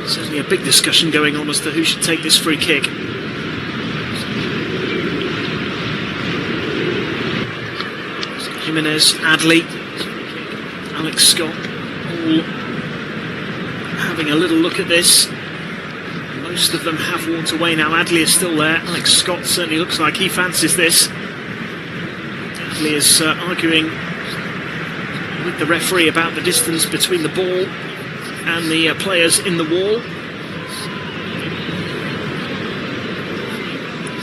Certainly a big discussion going on as to who should take this free kick. Jimenez, Adley, Alex Scott, all having a little look at this. Most of them have walked away now. Adley is still there. Alex Scott certainly looks like he fancies this. Adley is arguing with the referee about the distance between the ball and the players in the wall.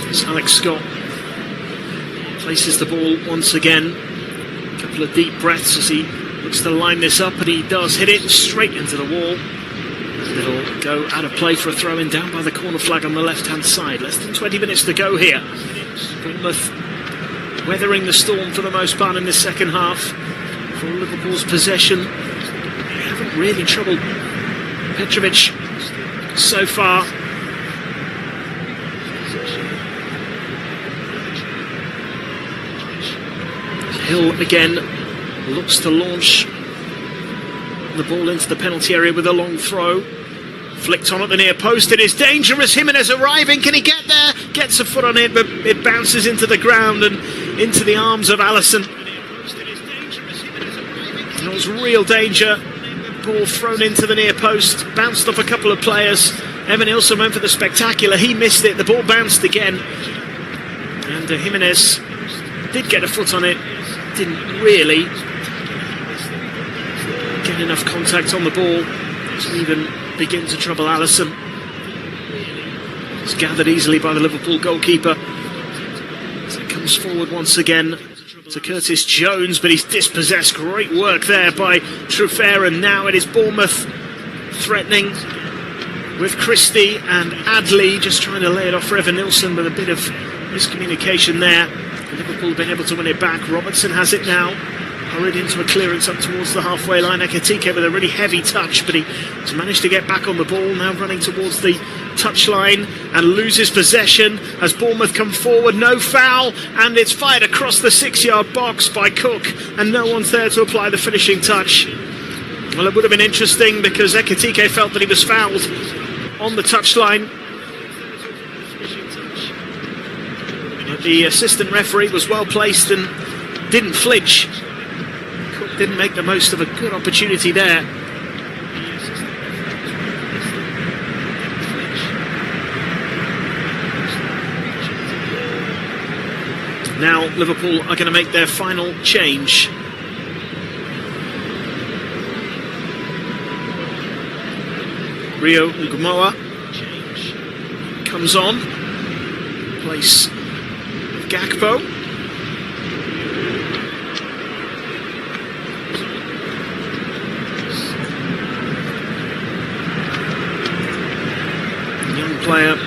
As Alex Scott places the ball once again. A couple of deep breaths as he looks to line this up, and he does hit it straight into the wall. It'll go out of play for a throw-in down by the corner flag on the left-hand side. Less than 20 minutes to go here. Bournemouth weathering the storm for the most part in this second half. For Liverpool's possession, they haven't really troubled Petrovic so far. Hill again looks to launch the ball into the penalty area with a long throw. Flicked on at the near post. It is dangerous. Jimenez arriving. Can he get there? Gets a foot on it, but it bounces into the ground and into the arms of Alisson. There was real danger. Ball thrown into the near post. Bounced off a couple of players. Evan Ilson went for the spectacular. He missed it. The ball bounced again. And Jimenez did get a foot on it. Didn't really get enough contact on the ball to even begin to trouble Alisson. It's gathered easily by the Liverpool goalkeeper. So it comes forward once again to Curtis Jones, but he's dispossessed. Great work there by Truffert, and now it is Bournemouth threatening with Christie and Adley just trying to lay it off for Evan Nilsson, with a bit of miscommunication there. Liverpool have been able to win it back. Robertson has it now. Hurried into a clearance up towards the halfway line. Ekitike with a really heavy touch, but he's managed to get back on the ball. Now running towards the touchline and loses possession as Bournemouth come forward. No foul, and it's fired across the 6-yard box by Cook, and no one's there to apply the finishing touch. Well, it would have been interesting because Ekitike felt that he was fouled on the touchline. But the assistant referee was well placed and didn't flinch. Cook didn't make the most of a good opportunity there. Now Liverpool are going to make their final change. Rio Ngumoa comes on, place of Gakpo. Young player,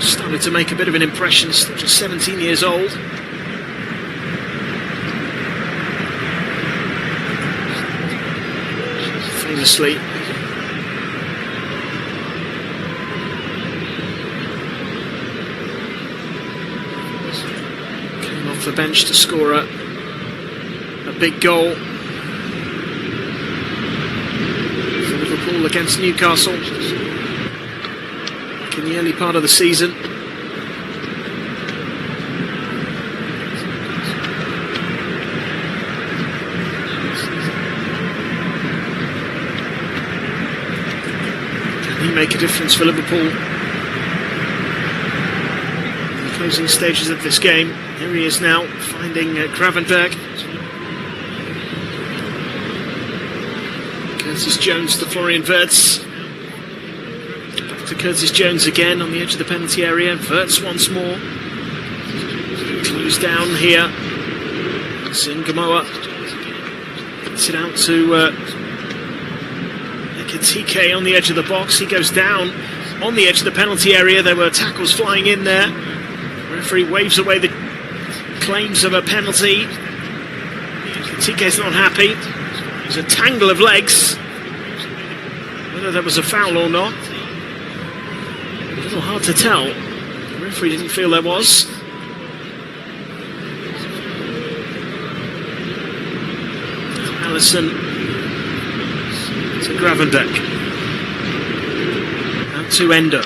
started to make a bit of an impression, still just 17 years old. Famously came off the bench to score a big goal for Liverpool against Newcastle back in the early part of the season. Make a difference for Liverpool in the closing stages of this game. Here he is now, finding Gravenberg. Curtis Jones to Florian Wirtz. Back to Curtis Jones again on the edge of the penalty area. Wirtz once more. Closed down here. Singamoa gets it out to Ekitike on the edge of the box. He goes down on the edge of the penalty area. There were tackles flying in there. The referee waves away the claims of a penalty. Ekitike's not happy. There's a tangle of legs. Whether there was a foul or not, a little hard to tell. The referee didn't feel there was. Alisson to Gravenberg. Out to Endo.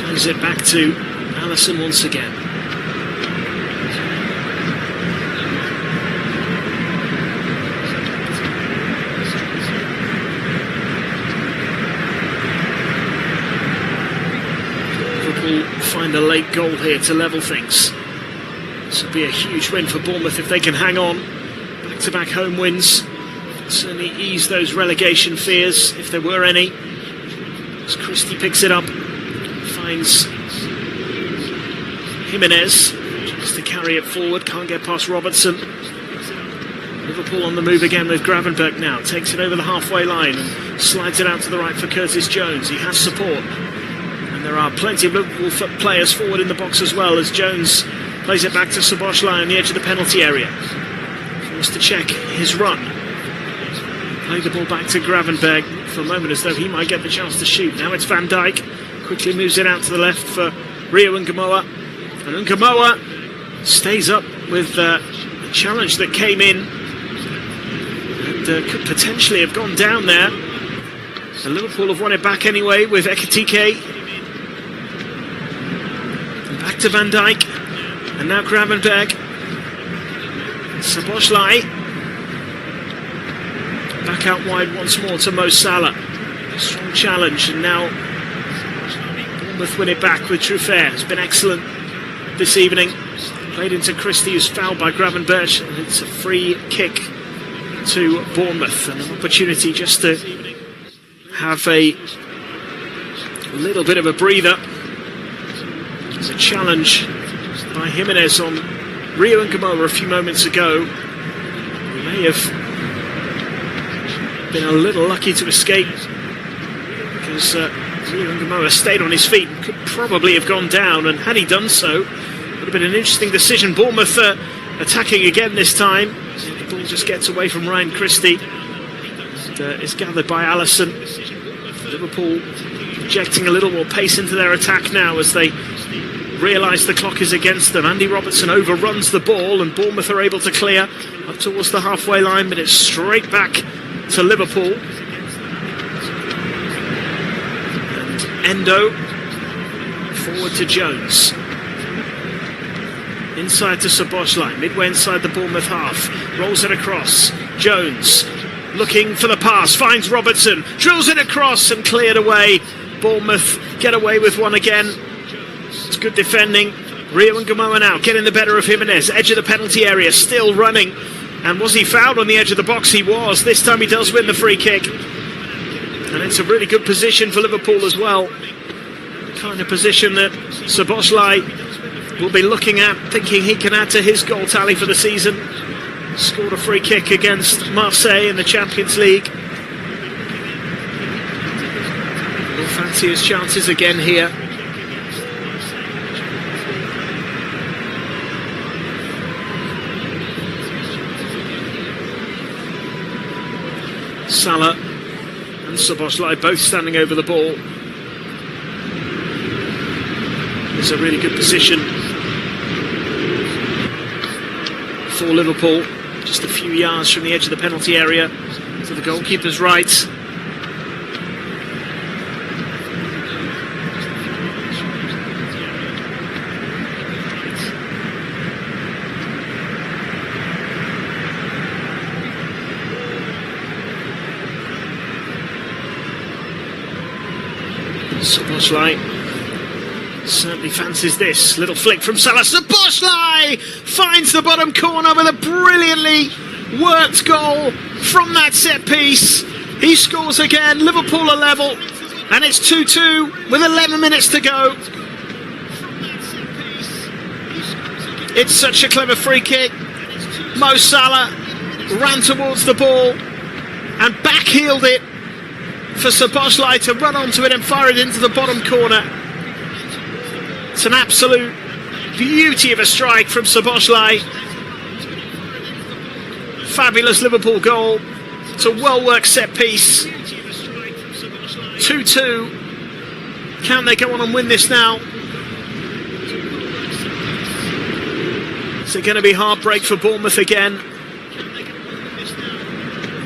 Plays it back to Alisson once again. Liverpool find a late goal here to level things. This will be a huge win for Bournemouth if they can hang on. Back-to-back home wins certainly ease those relegation fears, if there were any. As Christie picks it up, finds Jimenez, tries to carry it forward, can't get past Robertson. Liverpool on the move again with Gravenberch now, takes it over the halfway line and slides it out to the right for Curtis Jones. He has support, and there are plenty of Liverpool players forward in the box as well, as Jones plays it back to Szoboszlai on the edge of the penalty area. Forced to check his run. Play the ball back to Gravenberch for a moment, as though he might get the chance to shoot. Now it's Van Dijk, quickly moves it out to the left for Rio Ngamoa, and Ngamoa stays up with the challenge that came in and could potentially have gone down there. And Liverpool have won it back anyway with Ekitike. And back to Van Dijk, and now Gravenberch. Szoboszlai back out wide once more to Mo Salah. Strong challenge, and now Bournemouth win it back with Truffert. It's been excellent this evening. Played into Christie, who's fouled by Gravenberch, and it's a free kick to Bournemouth, and an opportunity just to have a little bit of a breather. There's a challenge by Jimenez on Rio Ngamoa a few moments ago. He may have been a little lucky to escape, because Rio Ngamoa stayed on his feet and could probably have gone down, and had he done so, it would have been an interesting decision. Bournemouth attacking again this time. The ball just gets away from Ryan Christie and is gathered by Alisson. Liverpool injecting a little more pace into their attack now as they realise the clock is against them. Andy Robertson overruns the ball, and Bournemouth are able to clear up towards the halfway line, but it's straight back to Liverpool. And Endo forward to Jones. Inside to Szoboszlai, midway inside the Bournemouth half. Rolls it across. Jones looking for the pass, finds Robertson, drills it across and cleared away. Bournemouth get away with one again. It's good defending. Rio Ngamoa now getting the better of Jimenez. Edge of the penalty area, still running. And was he fouled on the edge of the box? He was. This time he does win the free kick. And it's a really good position for Liverpool as well. The kind of position that Szoboszlai will be looking at, thinking he can add to his goal tally for the season. Scored a free kick against Marseille in the Champions League. We'll fancy his chances again here. Salah and Szoboszlai both standing over the ball. It's a really good position for Liverpool, just a few yards from the edge of the penalty area to the goalkeeper's right. Szoboszlai certainly fancies this. Little flick from Salah. Szoboszlai finds the bottom corner with a brilliantly worked goal from that set piece. He scores again. Liverpool are level, and it's 2-2 with 11 minutes to go. It's such a clever free kick. Mo Salah ran towards the ball and backheeled it for Szoboszlai to run onto it and fire it into the bottom corner. It's an absolute beauty of a strike from Szoboszlai. Fabulous Liverpool goal. It's a well-worked set piece. 2-2. Can they go on and win this now? Is it going to be heartbreak for Bournemouth again?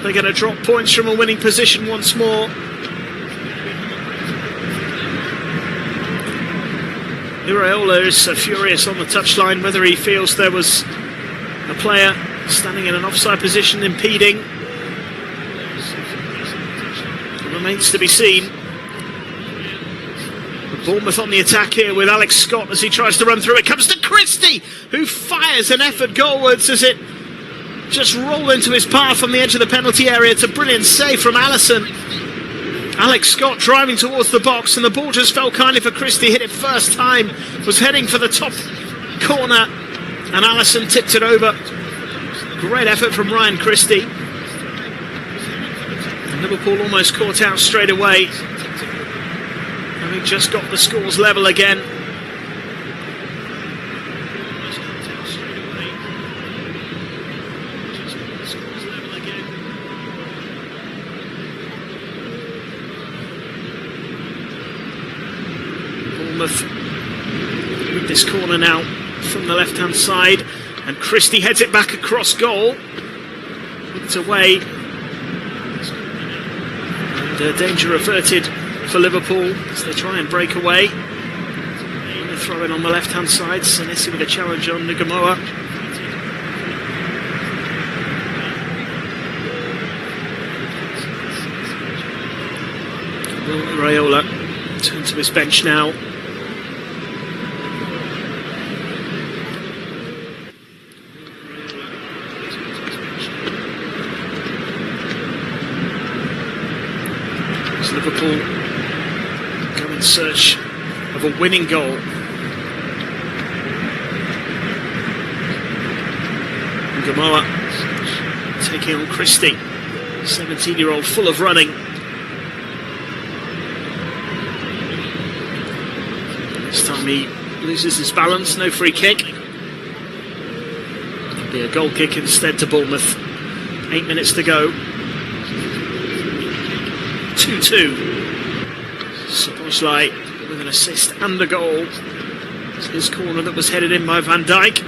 They're going to drop points from a winning position once more. Iraola is furious on the touchline, whether he feels there was a player standing in an offside position impeding. It remains to be seen. Bournemouth on the attack here with Alex Scott as he tries to run through. It comes to Christie, who fires an effort goalwards as it just rolled into his path from the edge of the penalty area. It's a brilliant save from Alisson. Alex Scott driving towards the box, and the ball just fell kindly for Christie. Hit it first time, was heading for the top corner, and Alisson tipped it over. Great effort from Ryan Christie. And Liverpool almost caught out straight away, having just got the scores level again. Bournemouth with this corner now from the left-hand side, and Christie heads it back across goal. It's away, and danger averted for Liverpool as they try and break away. And they throw in on the left-hand side. Senesi with a challenge on Nugamoa. Raiola turns to his bench now. Liverpool go in search of a winning goal. Gamoa taking on Christie, 17-year-old full of running. This time he loses his balance, no free kick. It'll be a goal kick instead to Bournemouth. 8 minutes to go. 2-2. CBournemouth with an assist and a goal. It's his corner that was headed in by Van Dijk.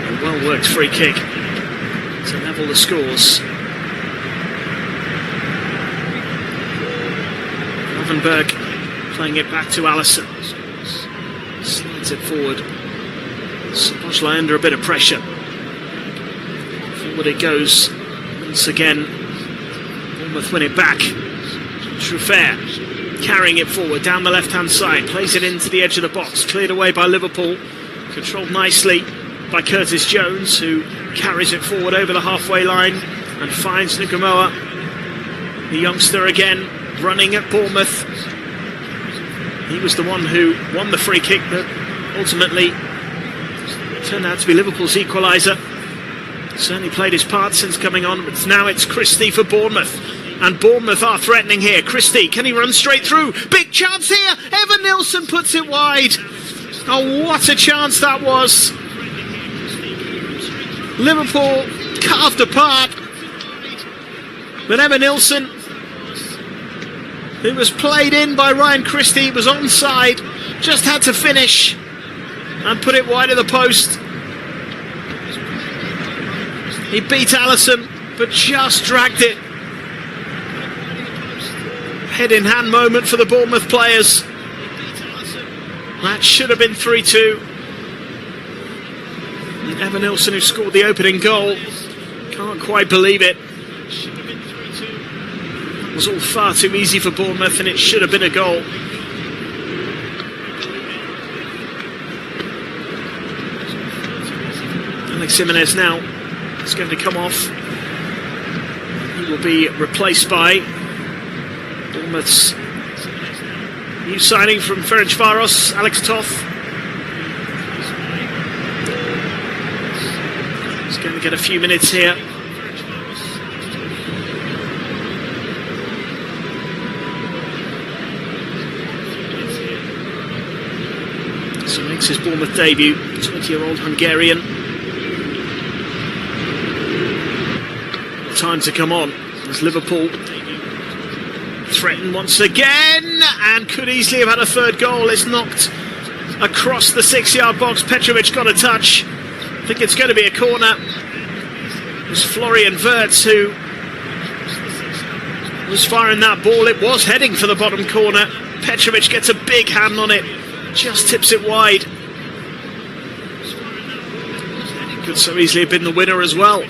A well-worked free kick to level the scores. Ravenberg playing it back to Alisson. Slides it forward. CBournemouth under a bit of pressure. Forward it goes once again. Bournemouth win it back. Truffert carrying it forward down the left-hand side, plays it into the edge of the box, cleared away by Liverpool, controlled nicely by Curtis Jones, who carries it forward over the halfway line and finds Nugamoa, the youngster again, running at Bournemouth. He was the one who won the free kick that ultimately turned out to be Liverpool's equaliser. Certainly played his part since coming on, but now it's Christie for Bournemouth. And Bournemouth are threatening here. Christie, can he run straight through? Big chance here! Evan Nilsson puts it wide. Oh, what a chance that was. Liverpool carved apart. But Evan Nilsson, who was played in by Ryan Christie, was onside, just had to finish and put it wide of the post. He beat Alisson, but just dragged it. Head-in-hand moment for the Bournemouth players. That should have been 3-2. And Evan Nilsson, who scored the opening goal, can't quite believe it. It was all far too easy for Bournemouth, and it should have been a goal. Alex Jimenez now is going to come off. He will be replaced by Bournemouth's new signing from Ferencváros, Alex Toth. He's going to get a few minutes here. So makes his Bournemouth debut, 20-year-old Hungarian. Time to come on as Liverpool threatened once again and could easily have had a third goal. It's knocked across the 6-yard box. Petrovic got a touch. I think it's going to be a corner. It was Florian Wirtz who was firing that ball. It was heading for the bottom corner. Petrovic gets a big hand on it, just tips it wide. Could so easily have been the winner as well.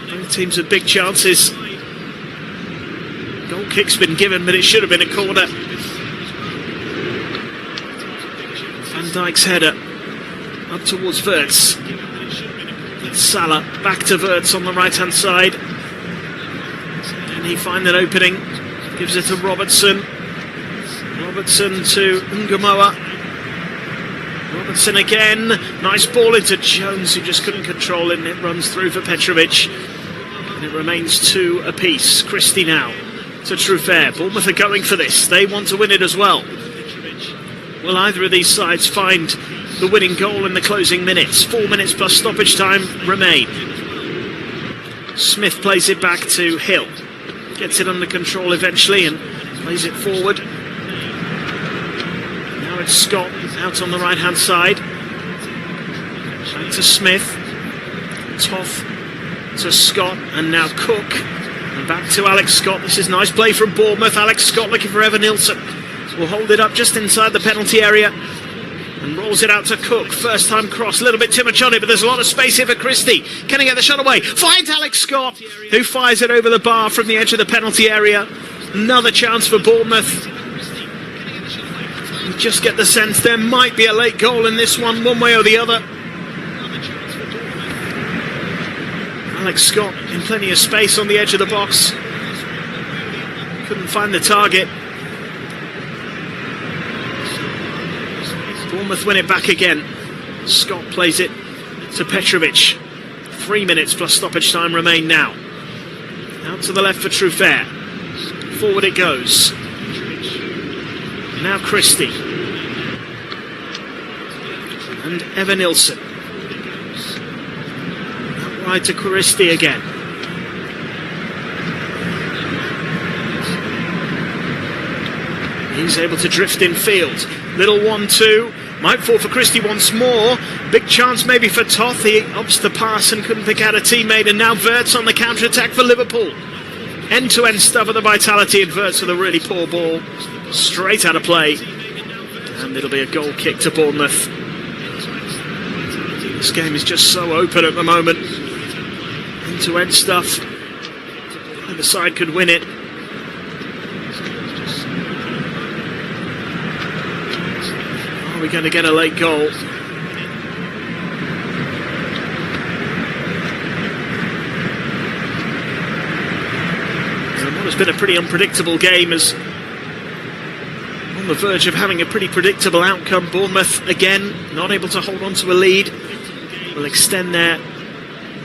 Both teams had big chances Goal kick's been given, but it should have been a corner. Van Dijk's header up towards Wirtz. Salah back to Wirtz on the right hand side. Can he find an opening? Gives it to Robertson. Robertson to Ngumoa. Robertson again. Nice ball into Jones, who just couldn't control it, and it runs through for Petrovic. And it remains 2 apiece. Christie now to Truffert. Bournemouth are going for this. They want to win it as well. Will either of these sides find the winning goal in the closing minutes? 4 minutes plus stoppage time remain. Smith plays it back to Hill. Gets it under control eventually and plays it forward. Now it's Scott out on the right hand side. Back to Smith. Toff to Scott, and now Cook. And back to Alex Scott. This is nice play from Bournemouth. Alex Scott looking for Evan Nilsson. Will hold it up just inside the penalty area and rolls it out to Cook. First time cross, a little bit too much on it, but there's a lot of space here for Christie. Can he get the shot away? Finds Alex Scott, who fires it over the bar from the edge of the penalty area. Another chance for Bournemouth. You just get the sense there might be a late goal in this one way or the other. Alex Scott in plenty of space on the edge of the box. Couldn't find the target. Bournemouth win it back again. Scott plays it to Petrovic. 3 minutes plus stoppage time remain now. Out to the left for Truffert. Forward it goes. Now Christie. And Evan Nilsson. Out wide to Christie again. He's able to drift in field. Little 1-2. Might fall for Christie once more. Big chance maybe for Toth. He opts the pass and couldn't pick out a teammate. And now Wirtz on the counter-attack for Liverpool. End-to-end stuff of the vitality, and Wirtz with a really poor ball. Straight out of play. And it'll be a goal kick to Bournemouth. This game is just so open at the moment. End-to-end stuff. Either side could win it. We're going to get a late goal. And what has been a pretty unpredictable game is on the verge of having a pretty predictable outcome. Bournemouth, again, not able to hold on to a lead. Will extend their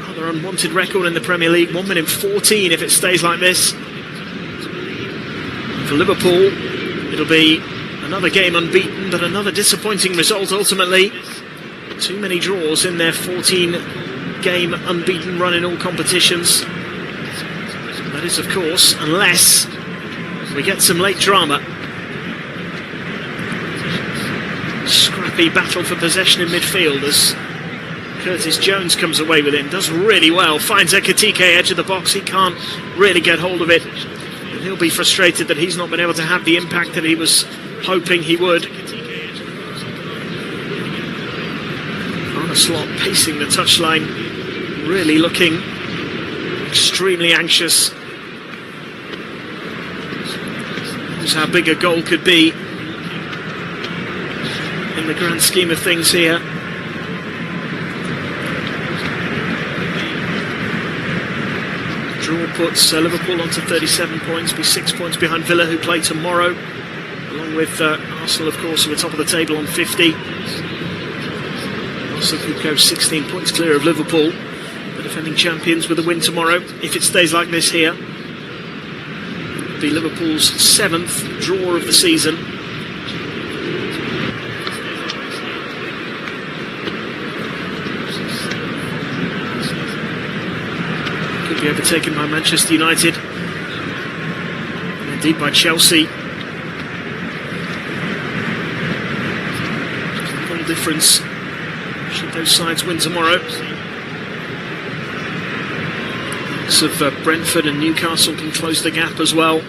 rather unwanted record in the Premier League. 1 minute 14 if it stays like this. For Liverpool, it'll be another game unbeaten, but another disappointing result ultimately. Too many draws in their 14-game unbeaten run in all competitions. That is, of course, unless we get some late drama. Scrappy battle for possession in midfield as Curtis Jones comes away with it. Does really well. Finds Ekitike edge of the box. He can't really get hold of it. And he'll be frustrated that he's not been able to have the impact that he was hoping he would. On a slot, pacing the touchline, really looking extremely anxious. That's how big a goal could be in the grand scheme of things here. Draw puts Liverpool onto 37 points, be 6 points behind Villa, who play tomorrow. Along with Arsenal, of course, at the top of the table on 50. Arsenal could go 16 points clear of Liverpool. The defending champions with a win tomorrow, if it stays like this here. It'll be Liverpool's 7th draw of the season. Could be overtaken by Manchester United. And indeed by Chelsea. Difference should those sides win tomorrow. So Brentford and Newcastle can close the gap as well.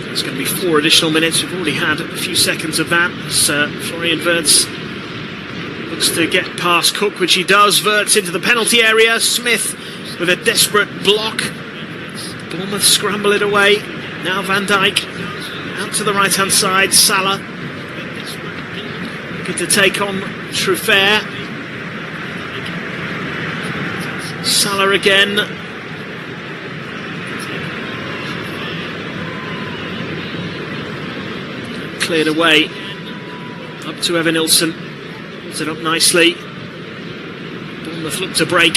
There's going to be 4 additional minutes. We've already had a few seconds of that as Florian Wirtz Looks to get past Cook, which he does. Verts into the penalty area. Smith with a desperate block. Bournemouth scramble it away. Now Van Dijk out to the right-hand side. Salah looking to take on Truffert. Salah again. Cleared away. Up to Evan Nilsson. Puts it up nicely. Bournemouth look to break.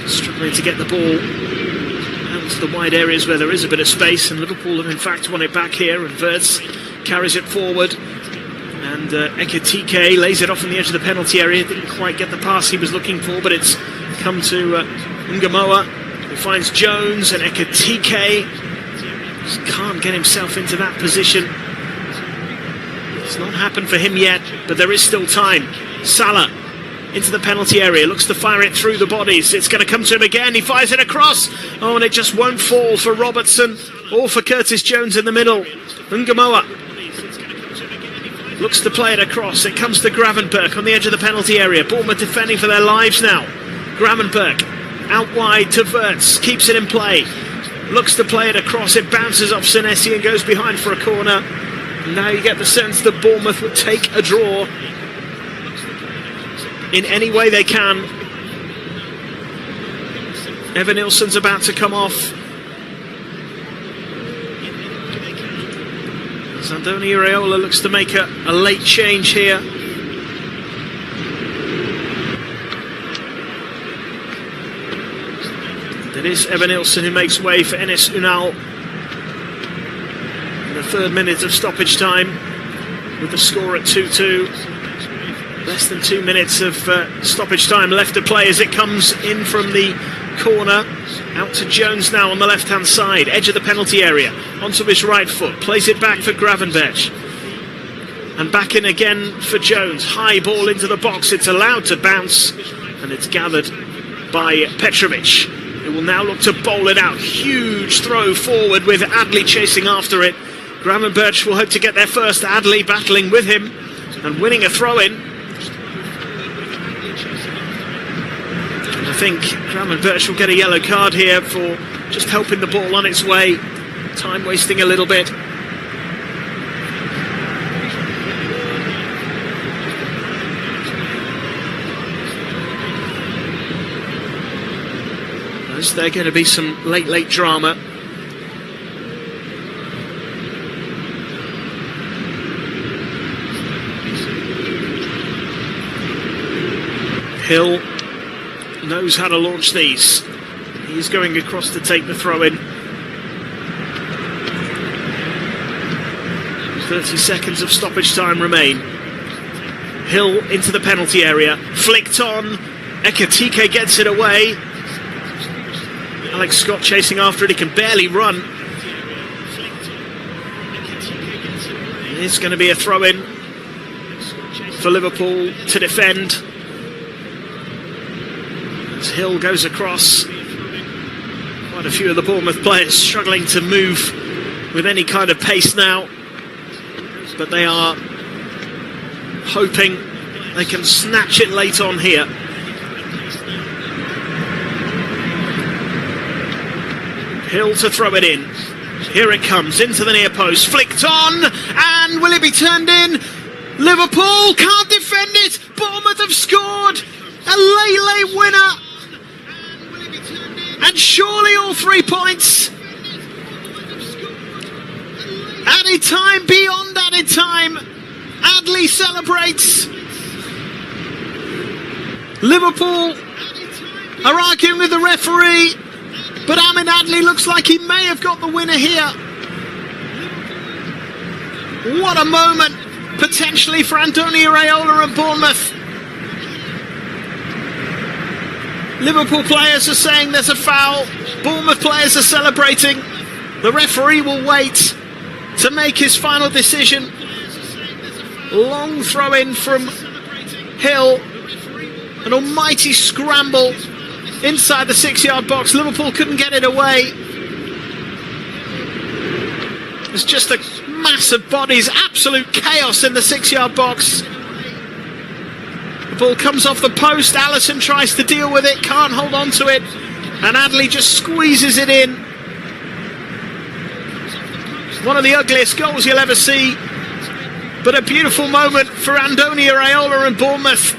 Struggling to get the ball out to the wide areas where there is a bit of space, and Liverpool have in fact won it back here, and Verts carries it forward, and Ekitike lays it off on the edge of the penalty area. Didn't quite get the pass he was looking for, but it's come to Ngamoa, who finds Jones, and Ekitike just can't get himself into that position. It's not happened for him yet, but there is still time. Salah into the penalty area, looks to fire it through the bodies. It's going to come to him again. He fires it across. Oh, and it just won't fall for Robertson or for Curtis Jones in the middle. Ngamoa looks to play it across. It comes to Gravenberch on the edge of the penalty area. Bournemouth defending for their lives now. Gravenberch out wide to Verts, keeps it in play. Looks to play it across. It bounces off Senesi and goes behind for a corner. And now you get the sense that Bournemouth would take a draw in any way they can. Evan Nilsson's about to come off. Andoni Iraola looks to make a late change here. It is Evan Nilsson who makes way for Enes Unal in the 3rd minute of stoppage time, with the score at 2-2. Less than 2 minutes of stoppage time left to play as it comes in from the corner. Out to Jones now on the left-hand side, edge of the penalty area, onto his right foot, plays it back for Gravenberch. And back in again for Jones. High ball into the box, it's allowed to bounce, and it's gathered by Petrovic, who will now look to bowl it out. Huge throw forward with Adley chasing after it. Gravenberch will hope to get there first. Adley battling with him and winning a throw-in. I think Gravenberch will get a yellow card here for just helping the ball on its way. Time wasting a little bit. Is there going to be some late drama? Hill knows how to launch these. He's going across to take the throw in. 30 seconds of stoppage time remain. Hill into the penalty area, flicked on. Ekitike gets it away. Alex Scott chasing after it, he can barely run. It's going to be a throw in for Liverpool to defend. Hill goes across. Quite a few of the Bournemouth players struggling to move with any kind of pace now, but they are hoping they can snatch it late on here. Hill to throw it in. Here it comes into the near post, flicked on, and will it be turned in? Liverpool can't defend it. Bournemouth have scored a late winner. And surely all 3 points. Added time, beyond added time. Adley celebrates. Liverpool are arguing with the referee, but Ahmed Adley looks like he may have got the winner here. What a moment, potentially, for Andoni Iraola and Bournemouth. Liverpool players are saying there's a foul. Bournemouth players are celebrating. The referee will wait to make his final decision. Long throw in from Hill. An almighty scramble inside the 6-yard box. Liverpool couldn't get it away. It's just a mass of bodies, absolute chaos in the 6-yard box. The ball comes off the post. Allison tries to deal with it, can't hold on to it, and Adley just squeezes it in. One of the ugliest goals you'll ever see, but a beautiful moment for Andoni Iraola and Bournemouth.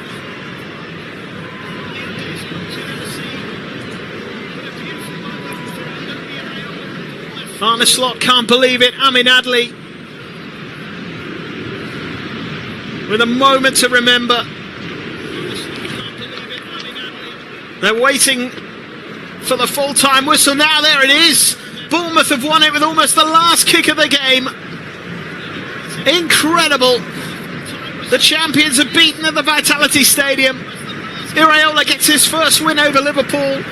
Arne Slot can't believe it. Amin Adley with a moment to remember. They're waiting for the full-time whistle. Now there it is. Bournemouth have won it with almost the last kick of the game. Incredible. The champions are beaten at the Vitality Stadium. Iraola gets his first win over Liverpool.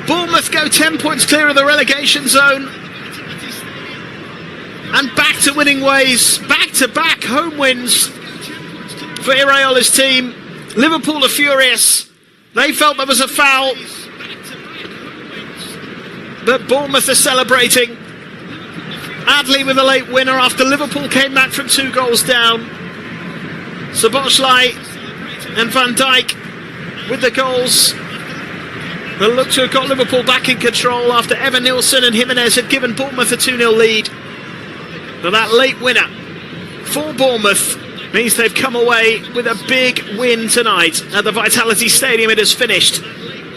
Bournemouth go 10 points clear of the relegation zone. And back to winning ways. Back-to-back home wins for Iraola's team. Liverpool are furious. They felt there was a foul, but Bournemouth are celebrating. Adley with a late winner after Liverpool came back from 2 goals down. Szoboszlai and Van Dijk with the goals that look to have got Liverpool back in control after Evan Nilsson and Jimenez had given Bournemouth a 2-0 lead. But that late winner for Bournemouth means they've come away with a big win tonight at the Vitality Stadium. It has finished.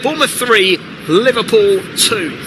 Bournemouth 3, Liverpool 2.